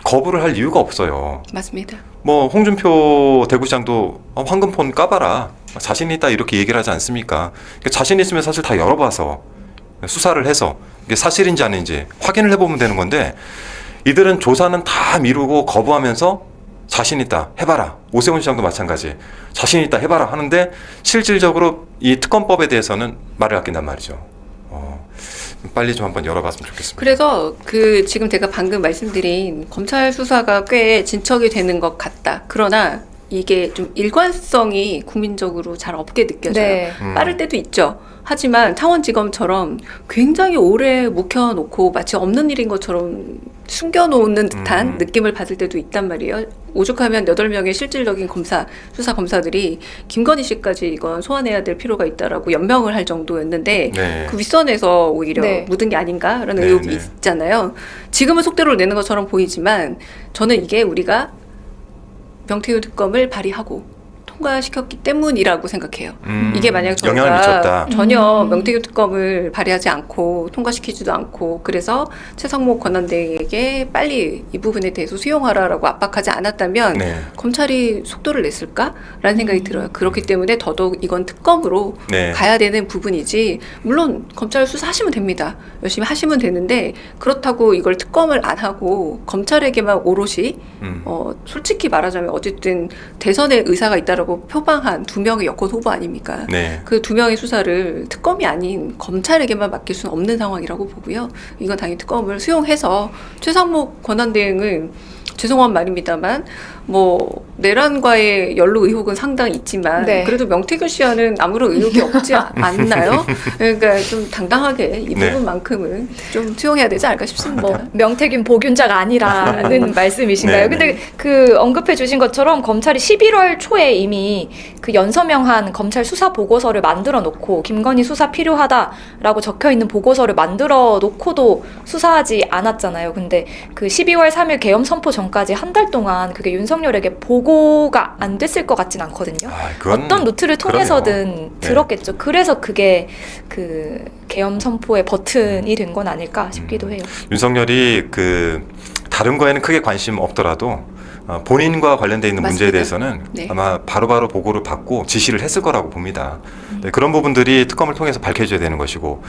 거부를 할 이유가 없어요. 맞습니다. 뭐 홍준표 대구시장도 황금폰 까봐라, 자신 있다 이렇게 얘기를 하지 않습니까? 그러니까 자신 있으면 사실 다 열어봐서 수사를 해서 이게 사실인지 아닌지 확인을 해보면 되는 건데, 이들은 조사는 다 미루고 거부하면서 자신 있다 해봐라. 오세훈 시장도 마찬가지. 자신 있다 해봐라 하는데 실질적으로 이 특검법에 대해서는 말을 아낀단 말이죠. 빨리 좀 한번 열어봤으면 좋겠습니다. 그래서 그 지금 제가 방금 말씀드린 검찰 수사가 꽤 진척이 되는 것 같다. 그러나 이게 좀 일관성이 국민적으로 잘 없게 느껴져요. 네. 빠를 때도 있죠. 하지만 창원지검처럼 굉장히 오래 묵혀놓고 마치 없는 일인 것처럼 숨겨놓는 듯한 느낌을 받을 때도 있단 말이에요. 오죽하면 8명의 실질적인 수사 검사들이 김건희 씨까지 이건 소환해야 될 필요가 있다라고 연명을 할 정도였는데 네. 그 윗선에서 오히려 네. 묻은 게 아닌가라는 네, 의혹이 네. 있잖아요. 지금은 속대로를 내는 것처럼 보이지만 저는 이게 우리가 명태균 특검을 발의하고 통과시켰기 때문이라고 생각해요. 이게 만약 영향을 미쳤다. 저희가 전혀 명태균 특검을 발의하지 않고 통과시키지도 않고 그래서 최상목 권한대행에게 빨리 이 부분에 대해서 수용하라라고 압박하지 않았다면 네. 검찰이 속도를 냈을까라는 생각이 들어요. 그렇기 때문에 더더욱 이건 특검으로 네. 가야 되는 부분이지 물론 검찰 수사하시면 됩니다. 열심히 하시면 되는데 그렇다고 이걸 특검을 안 하고 검찰에게만 오롯이 솔직히 말하자면 어쨌든 대선에 의사가 있다라고 표방한 2명의 여권 후보 아닙니까? 네. 그 2명의 수사를 특검이 아닌 검찰에게만 맡길 수는 없는 상황이라고 보고요. 이건 당연히 특검을 수용해서 최상목 권한대행은 죄송한 말입니다만 뭐 내란과의 연루 의혹은 상당히 있지만 네. 그래도 명태균 씨와는 아무런 의혹이 없지 않나요? 그러니까 좀 당당하게 이 네. 부분만큼은 좀 수용해야 되지 않을까 싶습니다. 뭐 명태균 복윤자가 아니라는 말씀이신가요? 네, 근데 네. 그 언급해 주신 것처럼 검찰이 11월 초에 이미 그 연서명한 검찰 수사 보고서를 만들어 놓고 김건희 수사 필요하다라고 적혀 있는 보고서를 만들어 놓고도 수사하지 않았잖아요. 근데 그 12월 3일 계엄 선포 전까지 한 달 동안 그게 윤석열에게 보고가 안 됐을 것 같진 않거든요. 그건 어떤 루트를 통해서든 그러네요. 네. 들었겠죠. 그래서 그게 그 계엄 선포의 버튼이 된 건 아닐까 싶기도 해요. 윤석열이 그 다른 거에는 크게 관심 없더라도 본인과 관련돼 있는 문제에 맞습니다. 대해서는 네. 아마 바로바로 보고를 받고 지시를 했을 거라고 봅니다. 네, 그런 부분들이 특검을 통해서 밝혀져야 되는 것이고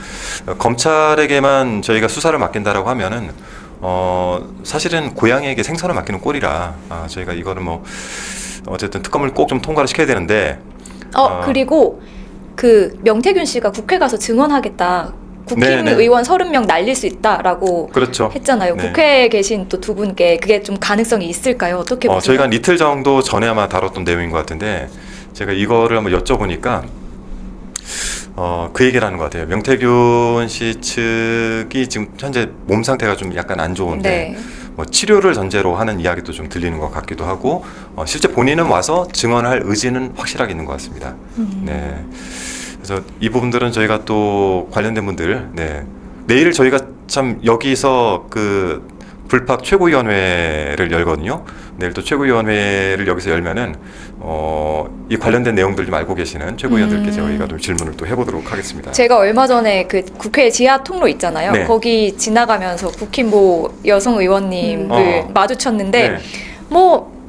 검찰에게만 저희가 수사를 맡긴다라고 하면은 사실은 고양이에게 생선을 맡기는 꼴이라 저희가 이거는 뭐 어쨌든 특검을 꼭 좀 통과를 시켜야 되는데 그리고 그 명태균 씨가 국회 가서 증언하겠다. 네, 네. 국힘의원 30명 날릴 수 있다라고 그렇죠. 했잖아요. 네. 국회에 계신 또 두 분께 그게 좀 가능성이 있을까요? 어떻게 보세요? 저희가 한 이틀 정도 전에 아마 다뤘던 내용인 것 같은데 제가 이거를 한번 여쭤보니까 그 얘기를 하는 것 같아요. 명태균 씨 측이 지금 현재 몸 상태가 좀 약간 안 좋은데 네. 뭐 치료를 전제로 하는 이야기도 좀 들리는 것 같기도 하고 실제 본인은 와서 증언할 의지는 확실하게 있는 것 같습니다. 네. 그래서 이 부분들은 저희가 또 관련된 분들 내일 저희가 참 여기서 그 불팍 최고위원회를 열거든요. 내일 또 최고위원회를 여기서 열면은 이 관련된 내용들 좀 알고 계시는 최고위원들께 저희가 좀 질문을 또 해보도록 하겠습니다. 제가 얼마 전에 그 국회 지하 통로 있잖아요. 네. 거기 지나가면서 국힘보 여성 의원님을 마주쳤는데 네. 뭐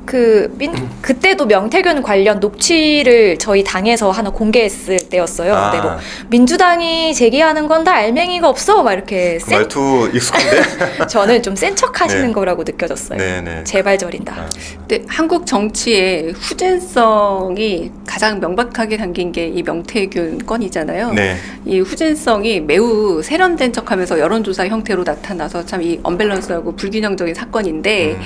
그때도 명태균 관련 녹취를 저희 당에서 하나 공개했을 때였어요. 근데 뭐 민주당이 제기하는 건 다 알맹이가 없어 막 이렇게 그 말투 익숙한데? 저는 좀 센 척 하시는 네. 거라고 느껴졌어요. 네네. 제발 저린다. 근데 한국 정치의 후진성이 가장 명백하게 담긴 게 이 명태균 건이잖아요. 네. 이 후진성이 매우 세련된 척하면서 여론조사 형태로 나타나서 참 이 언밸런스하고 불균형적인 사건인데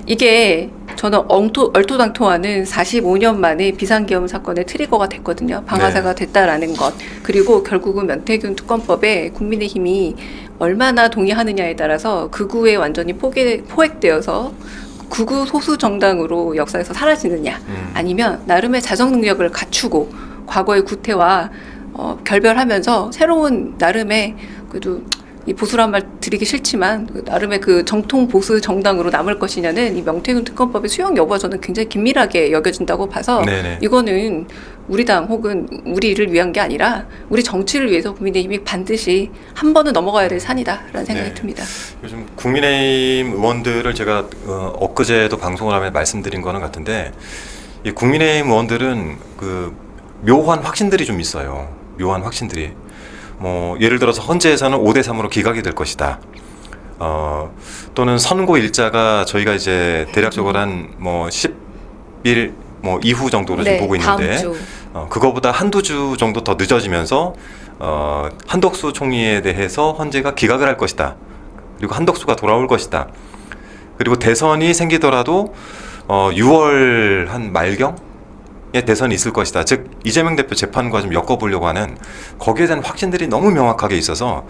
이게 저는 얼토당토하는 45년 만에 비상계엄 사건의 트리거가 됐거든요. 방아쇠가 됐다라는 것. 그리고 결국은 명태균 특검법에 국민의힘이 얼마나 동의하느냐에 따라서 극우에 완전히 포획되어서 극우 소수 정당으로 역사에서 사라지느냐 아니면 나름의 자정 능력을 갖추고 과거의 구태와 결별하면서 새로운 나름의 그래도 이 보수란 말 드리기 싫지만 나름의 그 정통 보수 정당으로 남을 것이냐는 이 명태균 특검법의 수용 여부가 저는 굉장히 긴밀하게 여겨진다고 봐서 네네. 이거는 우리 당 혹은 우리를 위한 게 아니라 우리 정치를 위해서 국민의힘이 반드시 한 번은 넘어가야 될 산이다라는 생각이 네. 듭니다. 요즘 국민의힘 의원들을 제가 엊그제도 방송을 하며 말씀드린 거는 같은데 이 국민의힘 의원들은 그 묘한 확신들이 좀 있어요. 묘한 확신들이. 뭐 예를 들어서 헌재에서는 5대3으로 기각이 될 것이다. 또는 선고 일자가 저희가 이제 대략적으로 한 뭐 10일 뭐 이후 정도로 지금 보고 있는데 다음 주. 그거보다 한두 주 정도 더 늦어지면서 한덕수 총리에 대해서 헌재가 기각을 할 것이다. 그리고 한덕수가 돌아올 것이다. 그리고 대선이 생기더라도 6월 한 말경에 대선이 있을 것이다. 즉 이재명 대표 재판과 좀 엮어보려고 하는 거기에 대한 확신들이 너무 명확하게 있어서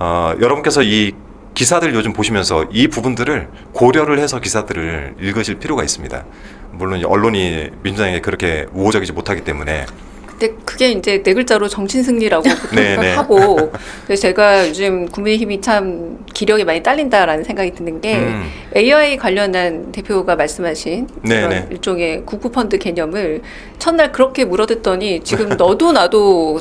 여러분께서 이 기사들 요즘 보시면서 이 부분들을 고려를 해서 기사들을 읽으실 필요가 있습니다. 물론 언론이 민주당에게 그렇게 우호적이지 못하기 때문에. 근데 그게 이제 네 글자로 정신승리라고 보통 네네. 하고, 그래서 제가 요즘 국민의힘이 참 기력이 많이 딸린다라는 생각이 드는 게 AI 관련한 대표가 말씀하신 그런 네네. 일종의 국부펀드 개념을 첫날 그렇게 물어댔더니 지금 너도 나도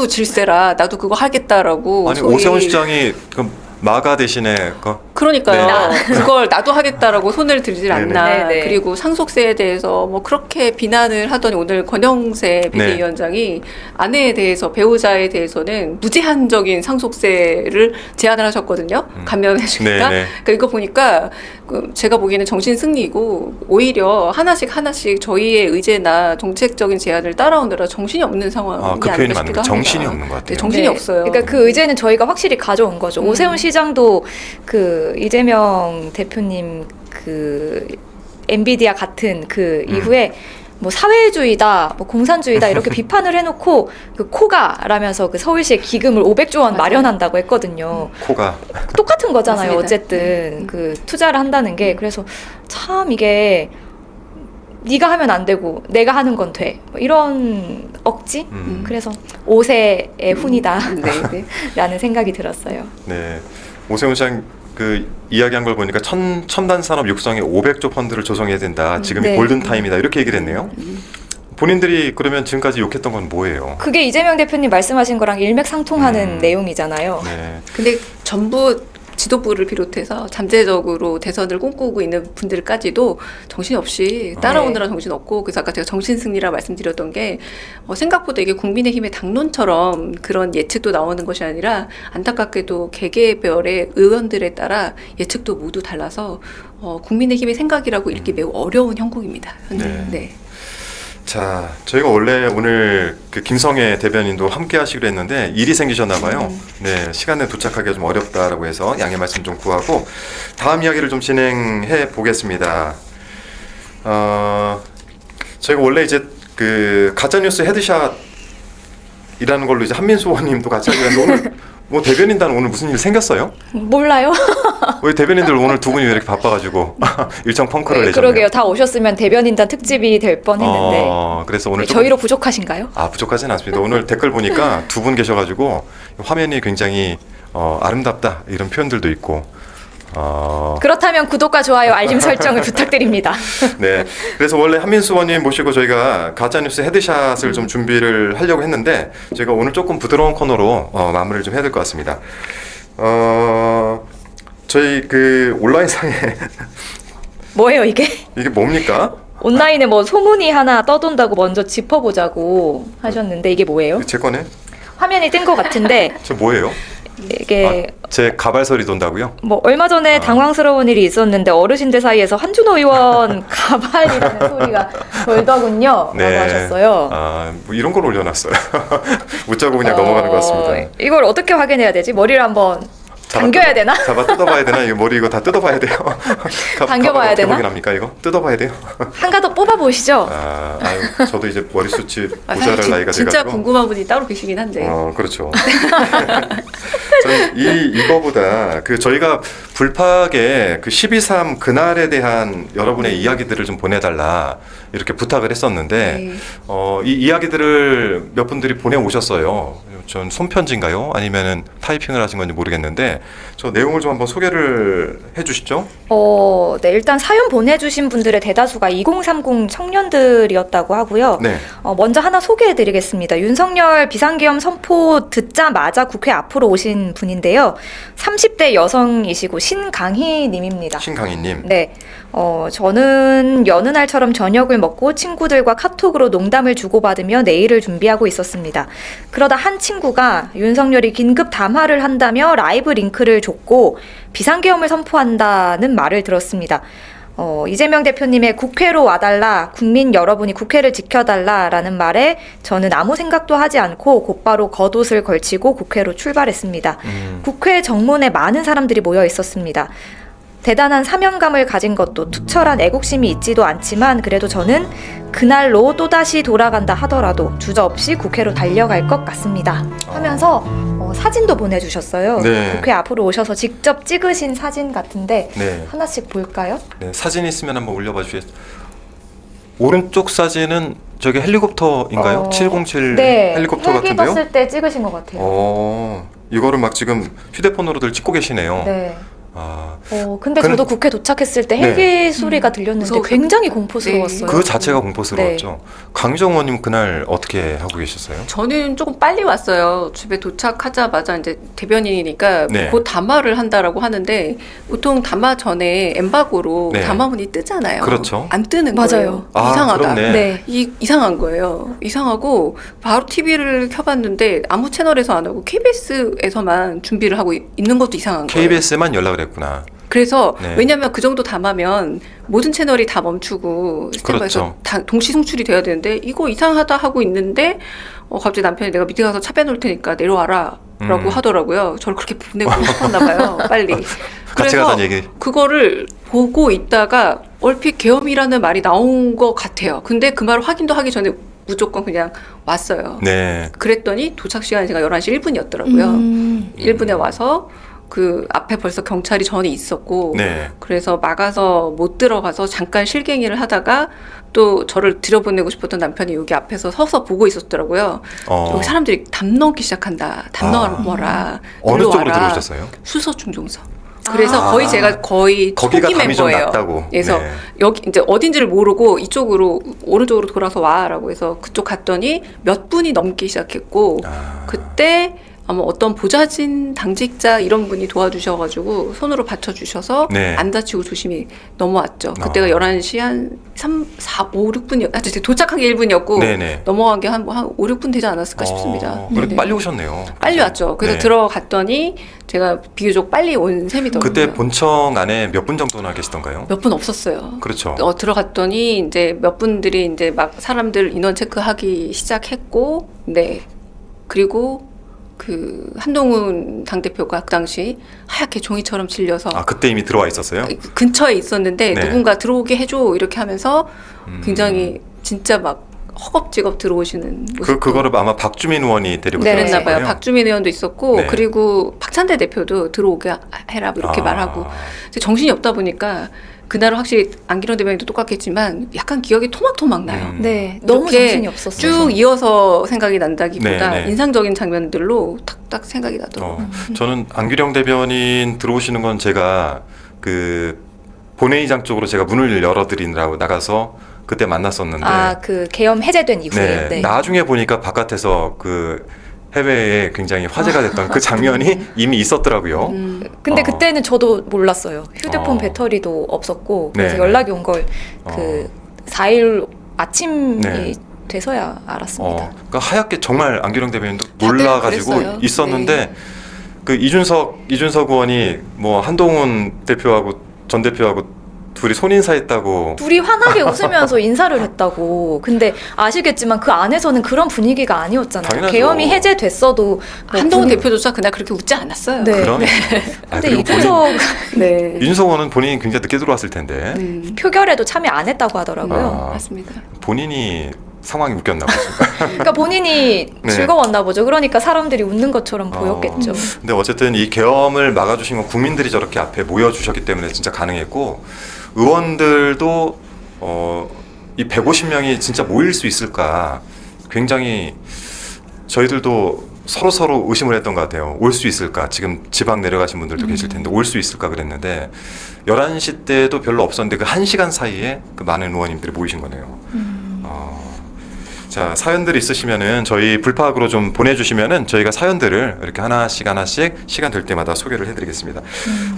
질세라 나도 그거 하겠다라고 아니 소위 오세훈 시장이 그 마가 대신에 그러니까요. 그걸 나도 하겠다라고 손을 들질 않나. 네네. 네. 그리고 상속세에 대해서 뭐 그렇게 비난을 하더니 오늘 권영세 비대위원장이 아내에 대해서 배우자에 대해서는 무제한적인 상속세를 제안을 하셨거든요. 감면해주겠다. 그러니까 이거 보니까 제가 보기에는 정신 승리고 오히려 하나씩 저희의 의제나 정책적인 제안을 따라오느라 정신이 없는 상황이 그 표현이 아닌가 맞는 싶기도 거. 정신이 합니다. 없는 것 같아요. 네, 정신이 네. 없어요. 그러니까 그 의제는 저희가 확실히 가져온 거죠. 오세훈 시장도 그 이재명 대표님 그 엔비디아 같은 그 이후에 뭐 사회주의다, 뭐 공산주의다 이렇게 비판을 해놓고 그 코가라면서 그 서울시에 기금을 500조 원 맞아요. 마련한다고 했거든요. 코가 똑같은 거잖아요. 맞습니다. 어쨌든 그 투자를 한다는 게 그래서 참 이게 네가 하면 안 되고 내가 하는 건 돼. 뭐 이런 억지? 그래서 5세의 훈이다. 네, 네. 라는 생각이 들었어요. 네. 오세훈 시장 그 이야기한 걸 보니까 첨단 산업 육성에 500조 펀드를 조성해야 된다. 지금이 네. 골든 타임이다. 이렇게 얘기를 했네요. 본인들이 그러면 지금까지 욕했던 건 뭐예요? 그게 이재명 대표님 말씀하신 거랑 일맥상통하는 내용이잖아요. 네. 근데 전부 지도부를 비롯해서 잠재적으로 대선을 꿈꾸고 있는 분들까지도 정신없이 따라오느라 정신없고, 그래서 아까 제가 정신승리라 말씀드렸던 게 생각보다 이게 국민의힘의 당론처럼 그런 예측도 나오는 것이 아니라 안타깝게도 개개별의 의원들에 따라 예측도 모두 달라서 국민의힘의 생각이라고 읽기 매우 어려운 형국입니다. 현재. 네. 네. 자, 저희가 원래 오늘 그 김성애 대변인도 함께 하시기로 했는데 일이 생기셨나 봐요. 네, 시간에 도착하기가 좀 어렵다라고 해서 양해 말씀 좀 구하고 다음 이야기를 좀 진행해 보겠습니다. 저희가 원래 이제 그 가짜뉴스 헤드샷이라는 걸로 이제 한민수 의원님도 같이 하기로 했는데 오늘 뭐 대변인단 오늘 무슨 일 생겼어요? 몰라요. 왜 대변인들 오늘 두 분이 왜 이렇게 바빠가지고 일정 펑크를 네, 내셨네요. 그러게요. 다 오셨으면 대변인단 특집이 될 뻔했는데 그래서 오늘 네, 조금 저희로 부족하신가요? 부족하진 않습니다. 오늘 댓글 보니까 두 분 계셔가지고 화면이 굉장히 아름답다 이런 표현들도 있고 그렇다면 구독과 좋아요, 알림 설정을 부탁드립니다. 네. 그래서 원래 한민수 의원님 모시고 저희가 가짜뉴스 헤드샷을 좀 준비를 하려고 했는데 저희가 오늘 조금 부드러운 코너로 마무리를 좀 해야 될 것 같습니다. 저희 그 온라인상에 뭐예요 이게? 이게 뭡니까? 온라인에 뭐 소문이 하나 떠돈다고 먼저 짚어보자고 하셨는데 이게 뭐예요? 제 거네? 화면이 뜬 것 같은데 저 뭐예요? 이게 제 가발설이 돈다고요? 뭐 얼마 전에 당황스러운 일이 있었는데 어르신들 사이에서 한준호 의원 가발이라는 소리가 돌더군요. 라고 하셨어요. 뭐 이런 걸 올려놨어요. 웃자고 그냥 넘어가는 것 같습니다. 이걸 어떻게 확인해야 되지? 머리를 한번 당겨야 되나? 잡아 뜯어봐야 되나? 이거 머리 이거 다 뜯어봐야 돼요. 당겨봐야 어떻게 되나? 확인합니까 이거? 뜯어봐야 돼요. 한 가닥 뽑아보시죠. 아유, 저도 이제 머리숱이 모자랄 나이가 진짜 돼가지고. 궁금한 분이 따로 계시긴 한데. 그렇죠. 저희 이거보다 그 저희가 불팍에 그 12.3 그날에 대한 여러분의 이야기들을 좀 보내달라 이렇게 부탁을 했었는데 이 이야기들을 몇 분들이 보내오셨어요. 전 손편지인가요? 아니면은 타이핑을 하신 건지 모르겠는데 저 내용을 좀 한번 소개를 해주시죠. 네, 일단 사연 보내주신 분들의 대다수가 2030 청년들이었다고 하고요. 네. 먼저 하나 소개해드리겠습니다. 윤석열 비상계엄 선포 듣자마자 국회 앞으로 오신 분인데요. 30대 여성이시고 신강희 님입니다. 신강희님. 네. 저는 여느 날처럼 저녁을 먹고 친구들과 카톡으로 농담을 주고받으며 내일을 준비하고 있었습니다. 그러다 한 친구가 윤석열이 긴급 담화를 한다며 라이브 링크를 줬고 비상계엄을 선포한다는 말을 들었습니다. 이재명 대표님의 국회로 와달라, 국민 여러분이 국회를 지켜달라라는 말에 저는 아무 생각도 하지 않고 곧바로 겉옷을 걸치고 국회로 출발했습니다. 국회 정문에 많은 사람들이 모여 있었습니다. 대단한 사명감을 가진 것도 투철한 애국심이 있지도 않지만 그래도 저는 그날로 또다시 돌아간다 하더라도 주저없이 국회로 달려갈 것 같습니다. 하면서 사진도 보내주셨어요. 네. 국회 앞으로 오셔서 직접 찍으신 사진 같은데 네. 하나씩 볼까요? 네, 사진 있으면 한번 올려봐 주시겠어요? 오른쪽 사진은 저게 헬리콥터인가요? 707 네, 헬리콥터 헬기 같은데요? 봤을 때 찍으신 것 같아요. 이거를 막 지금 휴대폰으로들 찍고 계시네요. 네. 아, 근데 그는- 저도 국회 도착했을 때 헬기 소리가 들렸는데 무서웠어요. 굉장히 공포스러웠어요. 그 자체가 공포스러웠죠. 강정 의원님 그날 어떻게 하고 계셨어요? 저는 조금 빨리 왔어요. 집에 도착하자마자 이제 대변인이니까 네. 곧 담화를 한다라고 하는데 보통 담화 전에 엠바고로 네. 담화문이 뜨잖아요. 그렇죠. 안 뜨는 맞아요. 거예요. 아, 이상하다. 그렇네. 네. 이상한 거예요. 이상하고 바로 TV를 켜봤는데 아무 채널에서 안 하고 KBS에서만 준비를 하고 있는 것도 이상한 거예요. KBS에만 연락을 했구나. 그래서 네. 왜냐하면 그 정도 담하면 모든 채널이 다 멈추고 스탠바이에서 그렇죠. 다 동시 송출이 돼야 되는데 이거 이상하다 하고 있는데 갑자기 남편이 내가 밑에 가서 차 빼놓을 테니까 내려와라 라고 하더라고요. 저를 그렇게 보내고 싶었나 봐요. 빨리. 같이 그래서 가자는 얘기. 그거를 보고 있다가 얼핏 계엄이라는 말이 나온 것 같아요. 근데 그 말을 확인도 하기 전에 무조건 그냥 왔어요. 네. 그랬더니 도착 시간이 제가 11시 1분이었더라고요. 1분에 와서 그 앞에 벌써 경찰이 전에 있었고 네. 그래서 막아서 못 들어가서 잠깐 실갱이를 하다가 또 저를 들여보내고 싶었던 남편이 여기 앞에서 서서 보고 있었더라고요. 여기 사람들이 담 넘기 시작한다. 담 넘어라. 어느 일로 쪽으로 와라. 들어오셨어요? 수서 중종서. 그래서 거의 제가 거의 거기가 초기 감이 좀 멤버예요. 낮다고. 그래서 네. 여기 이제 어딘지를 모르고 이쪽으로 오른쪽으로 돌아서 와라고 해서 그쪽 갔더니 몇 분이 넘기 시작했고 그때 아마 어떤 보좌진 당직자 이런 분이 도와주셔가지고 손으로 받쳐주셔서 네. 안 다치고 조심히 넘어왔죠. 그때가 11시 한 3, 4, 5, 6분이었, 도착한 게 1분이었고 네네. 넘어간 게 한 5, 6분 되지 않았을까 싶습니다. 그래도 네네. 빨리 오셨네요. 빨리 왔죠. 그래서 네. 들어갔더니 제가 비교적 빨리 온 셈이더라고요. 그때 본청 안에 몇 분 정도나 계시던가요? 몇 분 없었어요. 그렇죠. 들어갔더니 이제 몇 분들이 이제 막 사람들 인원 체크하기 시작했고, 네. 그리고 그 한동훈 당대표가 그 당시 하얗게 종이처럼 질려서 그때 이미 들어와 있었어요? 근처에 있었는데 네. 누군가 들어오게 해줘 이렇게 하면서 굉장히 진짜 막 허겁지겁 들어오시는 모습. 그거를 아마 박주민 의원이 데리고 네, 들어왔을 그랬나 봐요. 거예요. 박주민 의원도 있었고 네. 그리고 박찬대 대표도 들어오게 해라 이렇게 말하고 이제 정신이 없다 보니까 그날은 확실히 안기령 대변인도 똑같겠지만 약간 기억이 토막토막 나요. 네, 너무 이렇게 정신이 없었어요. 쭉 이어서 생각이 난다기보다 네, 네. 인상적인 장면들로 탁탁 생각이 나더라고요. 저는 안규령 대변인 들어오시는 건 제가 그 본회의장 쪽으로 제가 문을 열어드리느라고 나가서 그때 만났었는데 그 계엄 해제된 이후에. 네, 네. 나중에 보니까 바깥에서 그 해외에 굉장히 화제가 됐던 그 장면이 이미 있었더라고요. 근데 어. 그때는 저도 몰랐어요. 휴대폰 어. 배터리도 없었고 그래서 네. 연락이 온 걸 그 4일 아침이 네. 돼서야 알았습니다. 그러니까 하얗게 정말 안규령 대변인도 다들 몰라가지고 그랬어요. 있었는데 네. 그 이준석 의원이 뭐 한동훈 대표하고 전 대표하고 둘이 손인사했다고. 둘이 환하게 웃으면서 인사를 했다고. 근데 아시겠지만 그 안에서는 그런 분위기가 아니었잖아요. 당연하죠. 계엄이 해제됐어도 뭐 한동훈 대표조차 그날 그렇게 웃지 않았어요. 네. 그럼. 근데 그리고 이준석 네. 이준석 의원은 본인이 굉장히 늦게 들어왔을 텐데 표결에도 참여 안 했다고 하더라고요. 맞습니다. 본인이 상황이 웃겼나 보죠. 그러니까 본인이 네. 즐거웠나 보죠. 그러니까 사람들이 웃는 것처럼 보였겠죠. 근데 어쨌든 이 계엄을 막아주신 건 국민들이 저렇게 앞에 모여주셨기 때문에 진짜 가능했고 의원들도 이 150명이 진짜 모일 수 있을까 굉장히 저희들도 서로 의심을 했던 것 같아요. 올 수 있을까? 지금 지방 내려가신 분들도 계실 텐데 올 수 있을까 그랬는데 11시 때도 별로 없었는데 그 1시간 사이에 그 많은 의원님들이 모이신 거네요. 자, 사연들 있으시면은 저희 불파학으로 좀 보내주시면은 저희가 사연들을 이렇게 하나씩 시간 될 때마다 소개를 해드리겠습니다.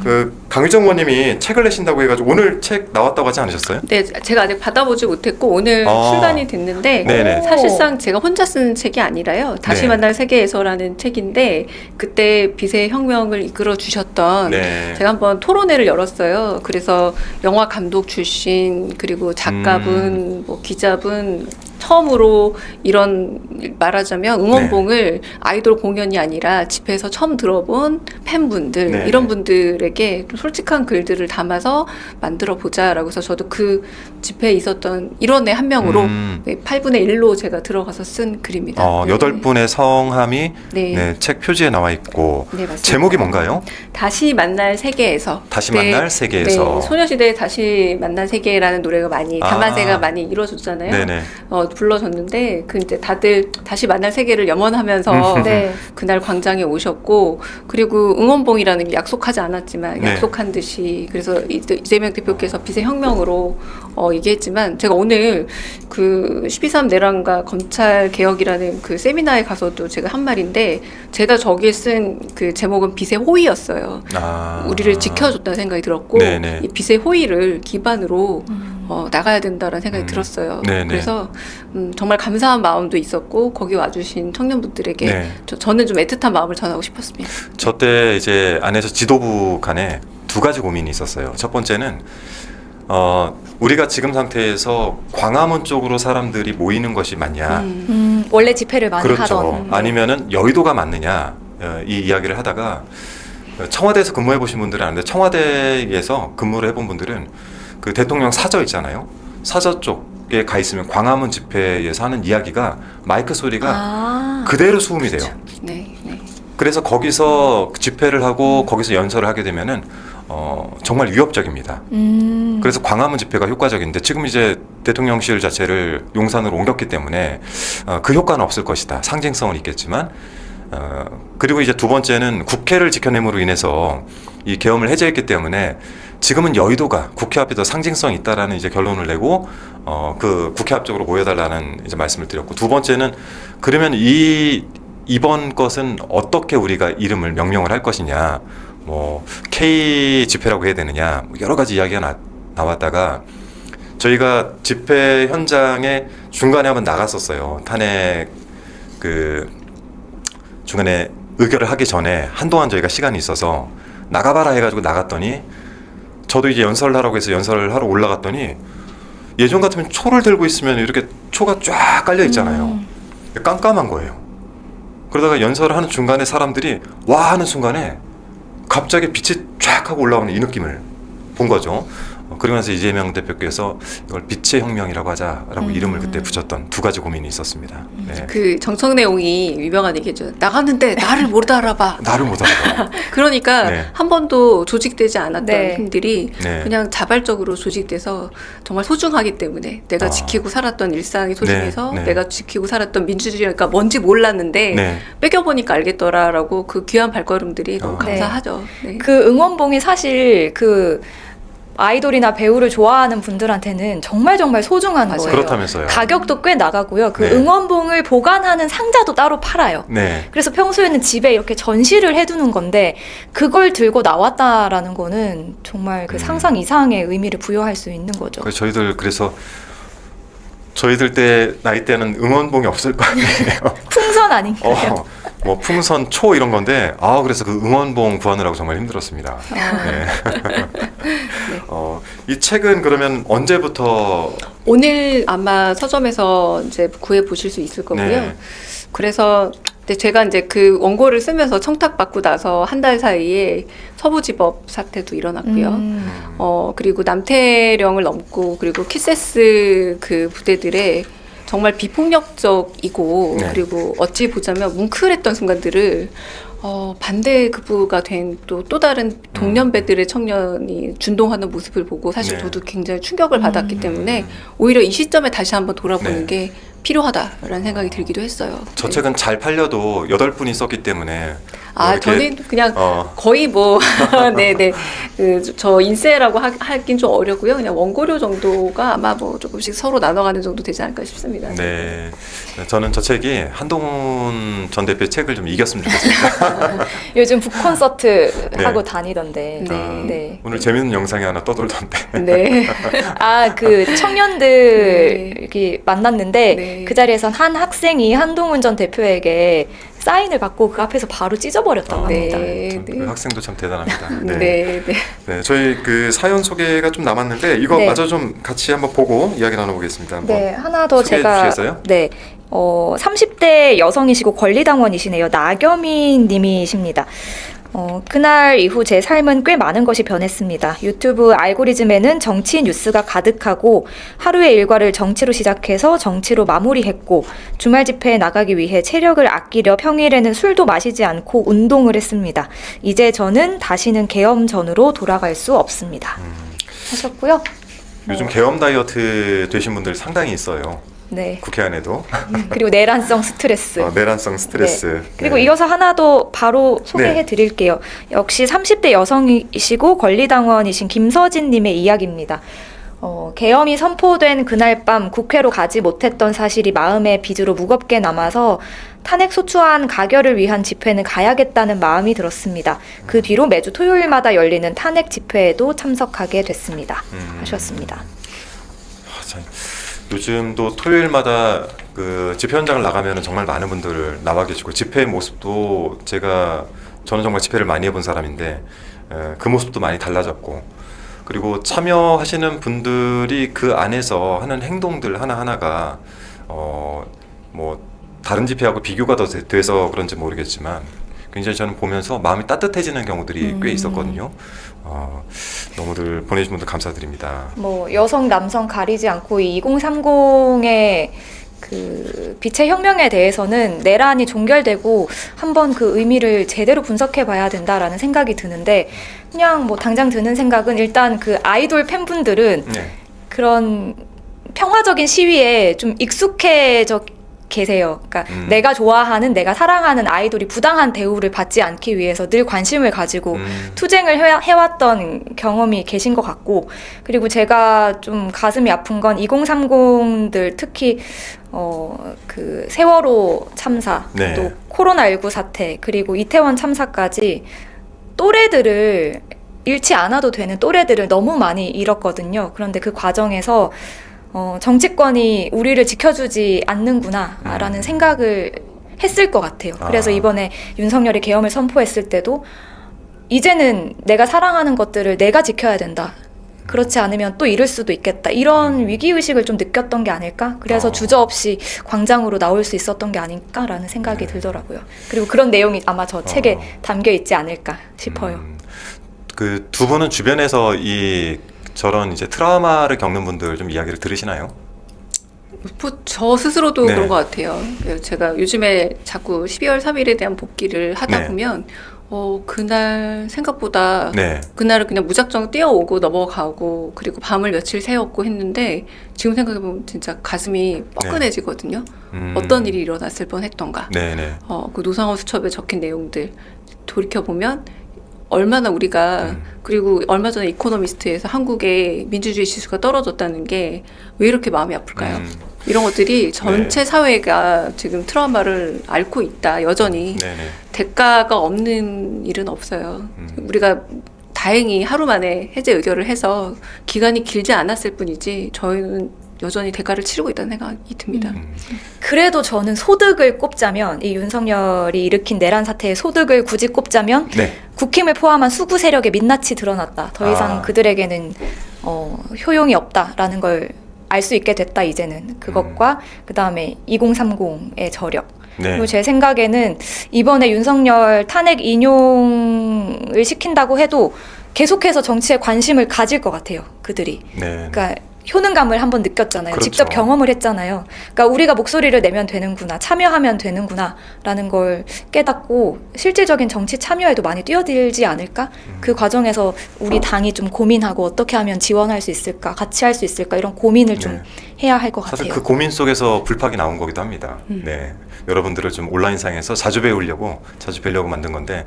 그 강유정 의원님이 책을 내신다고 해가지고 오늘 책 나왔다고 하지 않으셨어요? 네, 제가 아직 받아보지 못했고 오늘 출간이 됐는데 네네. 사실상 제가 혼자 쓰는 책이 아니라요. 다시 네. 만날 세계에서라는 책인데 그때 빛의 혁명을 이끌어 주셨던 네. 제가 한번 토론회를 열었어요. 그래서 영화 감독 출신 그리고 작가분, 뭐 기자분 처음으로 이런 말하자면 응원봉을 아이돌 공연이 아니라 집회에서 처음 들어본 팬분들 네. 이런 분들에게 좀 솔직한 글들을 담아서 만들어 보자라고 해서 저도 그 집회에 있었던 일원의 한 명으로 8분의 1로 제가 들어가서 쓴 글입니다. 8분의 성함이 네. 네, 책 표지에 나와 있고 네, 맞습니다. 제목이 뭔가요? 다시 만날 세계에서. 다시 네, 만날 세계에서. 네, 소녀시대의 다시 만날 세계라는 노래가 많이 담화제가 많이 이루어졌잖아요. 네네. 불러줬는데 그 이제 다들 다시 만날 세계를 염원하면서 네. 그날 광장에 오셨고 그리고 응원봉이라는 게 약속하지 않았지만 네. 약속한 듯이 그래서 이재명 대표께서 빛의 혁명으로 얘기했지만 제가 오늘 그 12.3 내란과 검찰 개혁이라는 그 세미나에 가서도 제가 한 말인데 제가 저기에 쓴 그 제목은 빛의 호의였어요. 우리를 지켜줬다는 생각이 들었고 네네. 이 빛의 호의를 기반으로 나가야 된다라는 생각이 들었어요. 네네. 그래서 정말 감사한 마음도 있었고 거기 와주신 청년분들에게 네. 저는 좀 애틋한 마음을 전하고 싶었습니다. 저 때 이제 안에서 지도부 간에 두 가지 고민이 있었어요. 첫 번째는 우리가 지금 상태에서 광화문 쪽으로 사람들이 모이는 것이 맞냐? 원래 집회를 많이 그렇죠. 하던. 아니면은 여의도가 맞느냐? 이 이야기를 하다가 청와대에서 근무해 보신 분들은 아는데 청와대에서 근무를 해본 분들은 그 대통령 사저 있잖아요. 사저 쪽에 가 있으면 광화문 집회에서 하는 이야기가 마이크 소리가 그대로 수음이 돼요. 네, 네. 그래서 거기서 집회를 하고 거기서 연설을 하게 되면은 정말 위협적입니다. 그래서 광화문 집회가 효과적인데 지금 이제 대통령실 자체를 용산으로 옮겼기 때문에 그 효과는 없을 것이다. 상징성은 있겠지만 그리고 이제 두 번째는 국회를 지켜냄으로 인해서 이 계엄을 해제했기 때문에 지금은 여의도가 국회 앞에 더 상징성이 있다라는 이제 결론을 내고 그 국회 앞쪽으로 모여달라는 이제 말씀을 드렸고 두 번째는 그러면 이번 것은 어떻게 우리가 이름을 명명을 할 것이냐 뭐 K 집회라고 해야 되느냐 뭐 여러 가지 이야기가 나왔다가 저희가 집회 현장에 중간에 한번 나갔었어요. 탄핵 그 중간에 의결을 하기 전에 한동안 저희가 시간이 있어서 나가봐라 해가지고 나갔더니 저도 이제 연설을 하라고 해서 연설을 하러 올라갔더니 예전 같으면 초를 들고 있으면 이렇게 초가 쫙 깔려 있잖아요. 깜깜한 거예요. 그러다가 연설을 하는 중간에 사람들이 와 하는 순간에 갑자기 빛이 쫙 하고 올라오는 이 느낌을 본 거죠. 그러면서 이재명 대표께서 이걸 빛의 혁명이라고 하자라고 이름을 그때 붙였던 두 가지 고민이 있었습니다. 네. 그 정청래옹이 유명한 얘기죠. 나갔는데 나를 못 알아봐. 나를 못 알아봐. 그러니까 네. 한 번도 조직되지 않았던 네. 힘들이 네. 그냥 자발적으로 조직돼서 정말 소중하기 때문에 내가 지키고 살았던 일상이 소중해서 네. 네. 내가 지키고 살았던 민주주의가 뭔지 몰랐는데 네. 뺏겨보니까 알겠더라라고 그 귀한 발걸음들이 너무 감사하죠. 네. 그 응원봉이 사실 그 아이돌이나 배우를 좋아하는 분들한테는 정말 소중한 맞아요. 거예요. 그렇다면서요. 가격도 꽤 나가고요. 그 네. 응원봉을 보관하는 상자도 따로 팔아요. 네. 그래서 평소에는 집에 이렇게 전시를 해두는 건데 그걸 들고 나왔다라는 거는 정말 그 상상 이상의 의미를 부여할 수 있는 거죠. 그래서 저희들 때 나이 때는 응원봉이 없을 거 아니에요. 풍선 아닌가요? 뭐 풍선 초 이런 건데 그래서 그 응원봉 구하느라고 정말 힘들었습니다. 네. 이 책은 그러면 언제부터 오늘 아마 서점에서 이제 구해 보실 수 있을 거고요. 네. 그래서 제가 이제 그 원고를 쓰면서 청탁받고 나서 한 달 사이에 서부지법 사태도 일어났고요. 그리고 남태령을 넘고 그리고 키세스 그 부대들의 정말 비폭력적이고 네. 그리고 어찌 보자면 뭉클했던 순간들을 반대 급부가 된 또 다른 동년배들의 청년이 준동하는 모습을 보고 사실 네. 저도 굉장히 충격을 받았기 때문에 오히려 이 시점에 다시 한번 돌아보는 네. 게 필요하다라는 생각이 들기도 했어요. 저 네. 책은 잘 팔려도 8분이 썼기 때문에 아, 이렇게, 저는 그냥 어. 거의 뭐, 네네. 저 인세라고 하긴 좀 어렵고요. 그냥 원고료 정도가 아마 뭐 조금씩 서로 나눠가는 정도 되지 않을까 싶습니다. 네, 저는 저 책이 한동훈 전 대표의 책을 좀 이겼으면 좋겠습니다. 요즘 북콘서트 네. 하고 다니던데. 네. 네. 오늘 재밌는 영상이 하나 떠돌던데. 네. 아, 그 청년들 이렇게 만났는데 네. 그 자리에선 한 학생이 한동훈 전 대표에게 사인을 받고 그 앞에서 바로 찢어버렸다고 네. 합니다. 참, 네. 그 학생도 참 대단합니다. 네. 네. 네. 네, 저희 그 사연 소개가 좀 남았는데 이거 네. 마저 좀 같이 한번 보고 이야기 나눠보겠습니다. 한번. 네, 하나 더 소개해 제가 주시겠어요? 네. 30대 여성이시고 권리당원이시네요. 나겸인 님이십니다. 그날 이후 제 삶은 꽤 많은 것이 변했습니다. 유튜브 알고리즘에는 정치 뉴스가 가득하고 하루의 일과를 정치로 시작해서 정치로 마무리했고 주말 집회에 나가기 위해 체력을 아끼려 평일에는 술도 마시지 않고 운동을 했습니다. 이제 저는 다시는 계엄전으로 돌아갈 수 없습니다. 하셨고요. 요즘 계엄 다이어트 되신 분들 상당히 있어요. 네. 국회 안에도. 그리고 내란성 스트레스. 내란성 스트레스. 네. 그리고 네. 이어서 하나 더 바로 소개해 드릴게요. 역시 30대 여성이시고 권리당원이신 김서진님의 이야기입니다. 계엄이 선포된 그날 밤 국회로 가지 못했던 사실이 마음의 빚으로 무겁게 남아서 탄핵 소추안 가결을 위한 집회는 가야겠다는 마음이 들었습니다. 그 뒤로 매주 토요일마다 열리는 탄핵 집회에도 참석하게 됐습니다. 하셨습니다. 참, 요즘도 토요일마다 그 집회 현장을 나가면 정말 많은 분들 나와 계시고 집회의 모습도 저는 정말 집회를 많이 해본 사람인데 그 모습도 많이 달라졌고 그리고 참여하시는 분들이 그 안에서 하는 행동들 하나하나가 뭐 다른 집회하고 비교가 더 돼서 그런지 모르겠지만 굉장히 저는 보면서 마음이 따뜻해지는 경우들이 꽤 있었거든요. 너무들 보내주신 분들 감사드립니다. 뭐 여성 남성 가리지 않고 이 2030의 그 빛의 혁명에 대해서는 내란이 종결되고 한번 그 의미를 제대로 분석해 봐야 된다라는 생각이 드는데 그냥 뭐 당장 드는 생각은 일단 그 아이돌 팬분들은 네. 그런 평화적인 시위에 좀 익숙해져 계세요. 그러니까 내가 좋아하는, 내가 사랑하는 아이돌이 부당한 대우를 받지 않기 위해서 늘 관심을 가지고 투쟁을 해왔던 경험이 계신 것 같고, 그리고 제가 좀 가슴이 아픈 건 2030들 특히 그 세월호 참사, 네. 또 코로나19 사태, 그리고 이태원 참사까지 또래들을 잃지 않아도 되는 또래들을 너무 많이 잃었거든요. 그런데 그 과정에서 정치권이 우리를 지켜주지 않는구나라는 생각을 했을 것 같아요. 그래서 이번에 윤석열이 계엄을 선포했을 때도 이제는 내가 사랑하는 것들을 내가 지켜야 된다. 그렇지 않으면 또 잃을 수도 있겠다. 이런 위기의식을 좀 느꼈던 게 아닐까? 그래서 주저없이 광장으로 나올 수 있었던 게 아닐까라는 생각이 들더라고요. 그리고 그런 내용이 아마 저 책에 담겨 있지 않을까 싶어요. 그 두 분은 주변에서 저런 이제 트라우마를 겪는 분들 좀 이야기를 들으시나요? 저 스스로도 네. 그런 것 같아요. 제가 요즘에 자꾸 12월 3일에 대한 복귀를 하다 네. 보면 그날 생각보다 네. 그날을 그냥 무작정 뛰어오고 넘어가고 그리고 밤을 며칠 새웠고 했는데 지금 생각해보면 진짜 가슴이 뻐근해지거든요. 어떤 일이 일어났을 뻔했던가. 네네. 그 노상원 수첩에 적힌 내용들 돌이켜보면 얼마나 우리가 그리고 얼마 전에 이코노미스트에서 한국의 민주주의 지수가 떨어졌다는 게 왜 이렇게 마음이 아플까요? 이런 것들이 전체 사회가 지금 트라우마를 앓고 있다. 여전히 네네. 대가가 없는 일은 없어요. 우리가 다행히 하루 만에 해제 의결을 해서 기간이 길지 않았을 뿐이지 저희는 여전히 대가를 치르고 있다는 생각이 듭니다. 그래도 저는 소득을 꼽자면 이 윤석열이 일으킨 내란 사태의 소득을 굳이 꼽자면 네. 국힘을 포함한 수구 세력의 민낯이 드러났다. 더 이상 그들에게는 효용이 없다라는 걸 알 수 있게 됐다. 이제는 그것과 그 다음에 2030의 저력. 네. 그리고 제 생각에는 이번에 윤석열 탄핵 인용을 시킨다고 해도 계속해서 정치에 관심을 가질 것 같아요. 그들이. 네. 그러니까 효능감을 한번 느꼈잖아요. 그렇죠. 직접 경험을 했잖아요. 그러니까 우리가 목소리를 내면 되는구나, 참여하면 되는구나라는 걸 깨닫고 실질적인 정치 참여에도 많이 뛰어들지 않을까? 그 과정에서 우리 당이 좀 고민하고 어떻게 하면 지원할 수 있을까, 같이 할 수 있을까 이런 고민을 좀 해야 할 것 사실 같아요. 그 고민 속에서 불팍이 나온 거기도 합니다. 네, 여러분들을 좀 온라인상에서 자주 뵈려고 만든 건데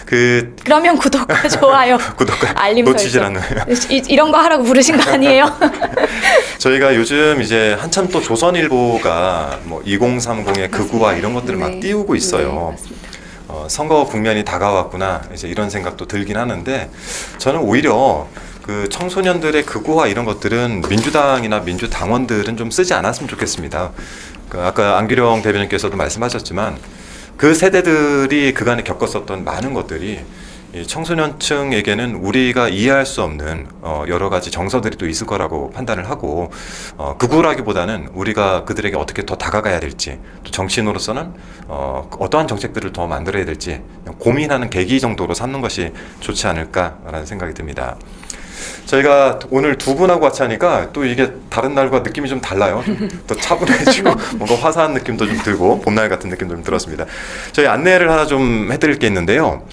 그러면 구독과 좋아요, 구독과 알림 놓치질 설정 않아요. 이런 거 하라고 부르신 거 아니에요? 저희가 요즘 이제 한참 또 조선일보가 뭐 2030의 극우와 이런 것들을 막 네. 띄우고 네, 있어요. 맞습니다. 선거 국면이 다가왔구나 이제 이런 생각도 들긴 하는데 저는 오히려 그 청소년들의 극우화 이런 것들은 민주당이나 민주당원들은 좀 쓰지 않았으면 좋겠습니다. 그 아까 안규령 대변인께서도 말씀하셨지만 그 세대들이 그간에 겪었었던 많은 것들이 이 청소년층에게는 우리가 이해할 수 없는 여러 가지 정서들이 또 있을 거라고 판단을 하고 극우라기보다는 우리가 그들에게 어떻게 더 다가가야 될지 또 정치인으로서는 어떠한 정책들을 더 만들어야 될지 고민하는 계기 정도로 삼는 것이 좋지 않을까라는 생각이 듭니다. 저희가 오늘 두 분하고 같이 하니까 또 이게 다른 날과 느낌이 좀 달라요. 더 차분해지고 뭔가 화사한 느낌도 좀 들고 봄날 같은 느낌도 좀 들었습니다. 저희 안내를 하나 좀 해드릴 게 있는데요.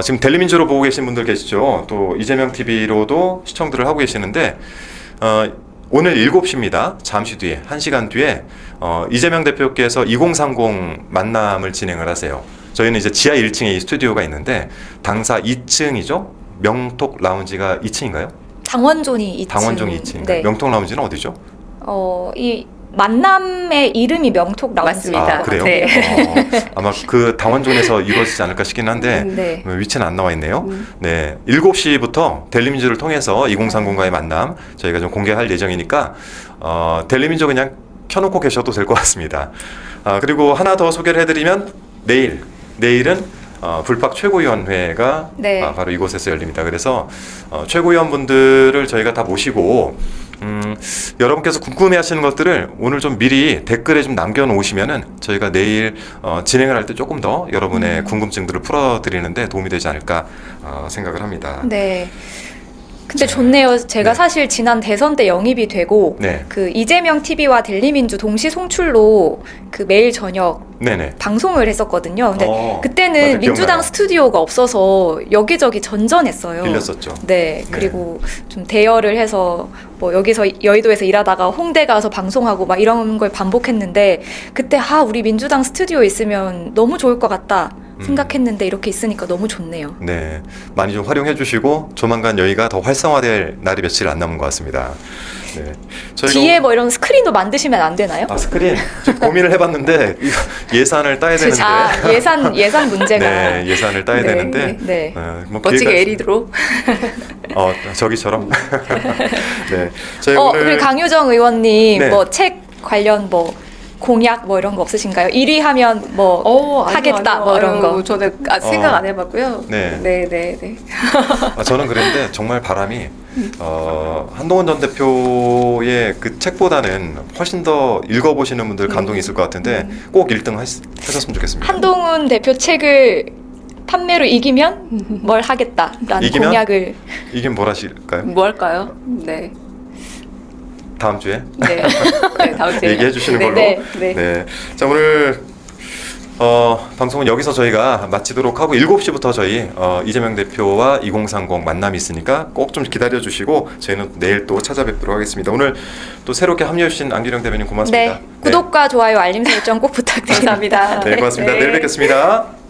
지금 델리민주로 보고 계신 분들 계시죠. 또 이재명 TV로도 시청들을 하고 계시는데 오늘 7시입니다. 잠시 뒤에 1시간 뒤에 이재명 대표께서 2030 만남을 진행을 하세요. 저희는 이제 지하 1층에 이 스튜디오가 있는데 당사 2층이죠. 명톡 라운지가 2층인가요? 당원존이 2층. 당원종 2층. 네. 명톡 라운지는 어디죠? 이 만남의 이름이 명톡 라운지. 맞습니다. 아, 그래요? 네. 아마 그 당원존에서 이루어지지 않을까 싶긴 한데 네. 위치는 안 나와 있네요. 네, 7시부터 델리민주를 통해서 2030과의 만남 저희가 좀 공개할 예정이니까 델리민주 그냥 켜놓고 계셔도 될 것 같습니다. 그리고 하나 더 소개를 해드리면 내일은 불팍 최고위원회가 네. 바로 이곳에서 열립니다. 그래서 최고위원분들을 저희가 다 모시고 여러분께서 궁금해하시는 것들을 오늘 좀 미리 댓글에 좀 남겨놓으시면은 저희가 내일 진행을 할 때 조금 더 여러분의 궁금증들을 풀어드리는데 도움이 되지 않을까 생각을 합니다. 네. 근데 좋네요. 제가 네. 사실 지난 대선 때 영입이 되고 네. 그 이재명 TV와 델리민주 동시 송출로 그 매일 저녁 네네. 방송을 했었거든요. 근데 그때는 맞아요. 민주당 기억나요. 스튜디오가 없어서 여기저기 전전했어요. 빌렸었죠. 네, 그리고 좀 대여를 해서 뭐 여기서 여의도에서 일하다가 홍대 가서 방송하고 막 이런 걸 반복했는데 그때 우리 민주당 스튜디오 있으면 너무 좋을 것 같다 생각했는데 이렇게 있으니까 너무 좋네요. 네, 많이 좀 활용해 주시고 조만간 여기가 더 활성화될 날이 며칠 안 남은 것 같습니다. 네, 저희가 뒤에 뭐 이런 스크린도 만드시면 안 되나요? 스크린 좀 고민을 해봤는데 이거 예산을 따야 되는데 예산 문제가 네, 예산을 따야 네, 되는데 네. 뭐 멋지게 기회가- LED로. 저기처럼 네, 저희 그리고 강효정 의원님 네. 뭐 책 관련 뭐 공약 뭐 이런 거 없으신가요? 1위 하면 뭐 하겠다 뭐 이런 거. 저는 생각 안 해봤고요. 네. 네. 저는 그런데 정말 바람이 한동훈 전 대표의 그 책보다는 훨씬 더 읽어보시는 분들 감동이 있을 것 같은데 꼭 1등 하셨으면 좋겠습니다. 한동훈 대표 책을 판매로 이기면 뭘 하겠다라는 이기면? 공약을. 이게 뭘 하실까요? 뭐 할까요? 네. 다음 주에 네. 네, 다음 주에 얘기해 주시는 걸로. 네. 자, 오늘 방송은 여기서 저희가 마치도록 하고 7시부터 저희 이재명 대표와 2030 만남이 있으니까 꼭 좀 기다려 주시고 저희는 내일 또 찾아뵙도록 하겠습니다. 오늘 또 새롭게 합류해 주신 안규령 대변인 고맙습니다. 네. 구독과 좋아요, 알림 설정 꼭 부탁드립니다. 감사합니다. 네, 고맙습니다. 네. 내일 뵙겠습니다.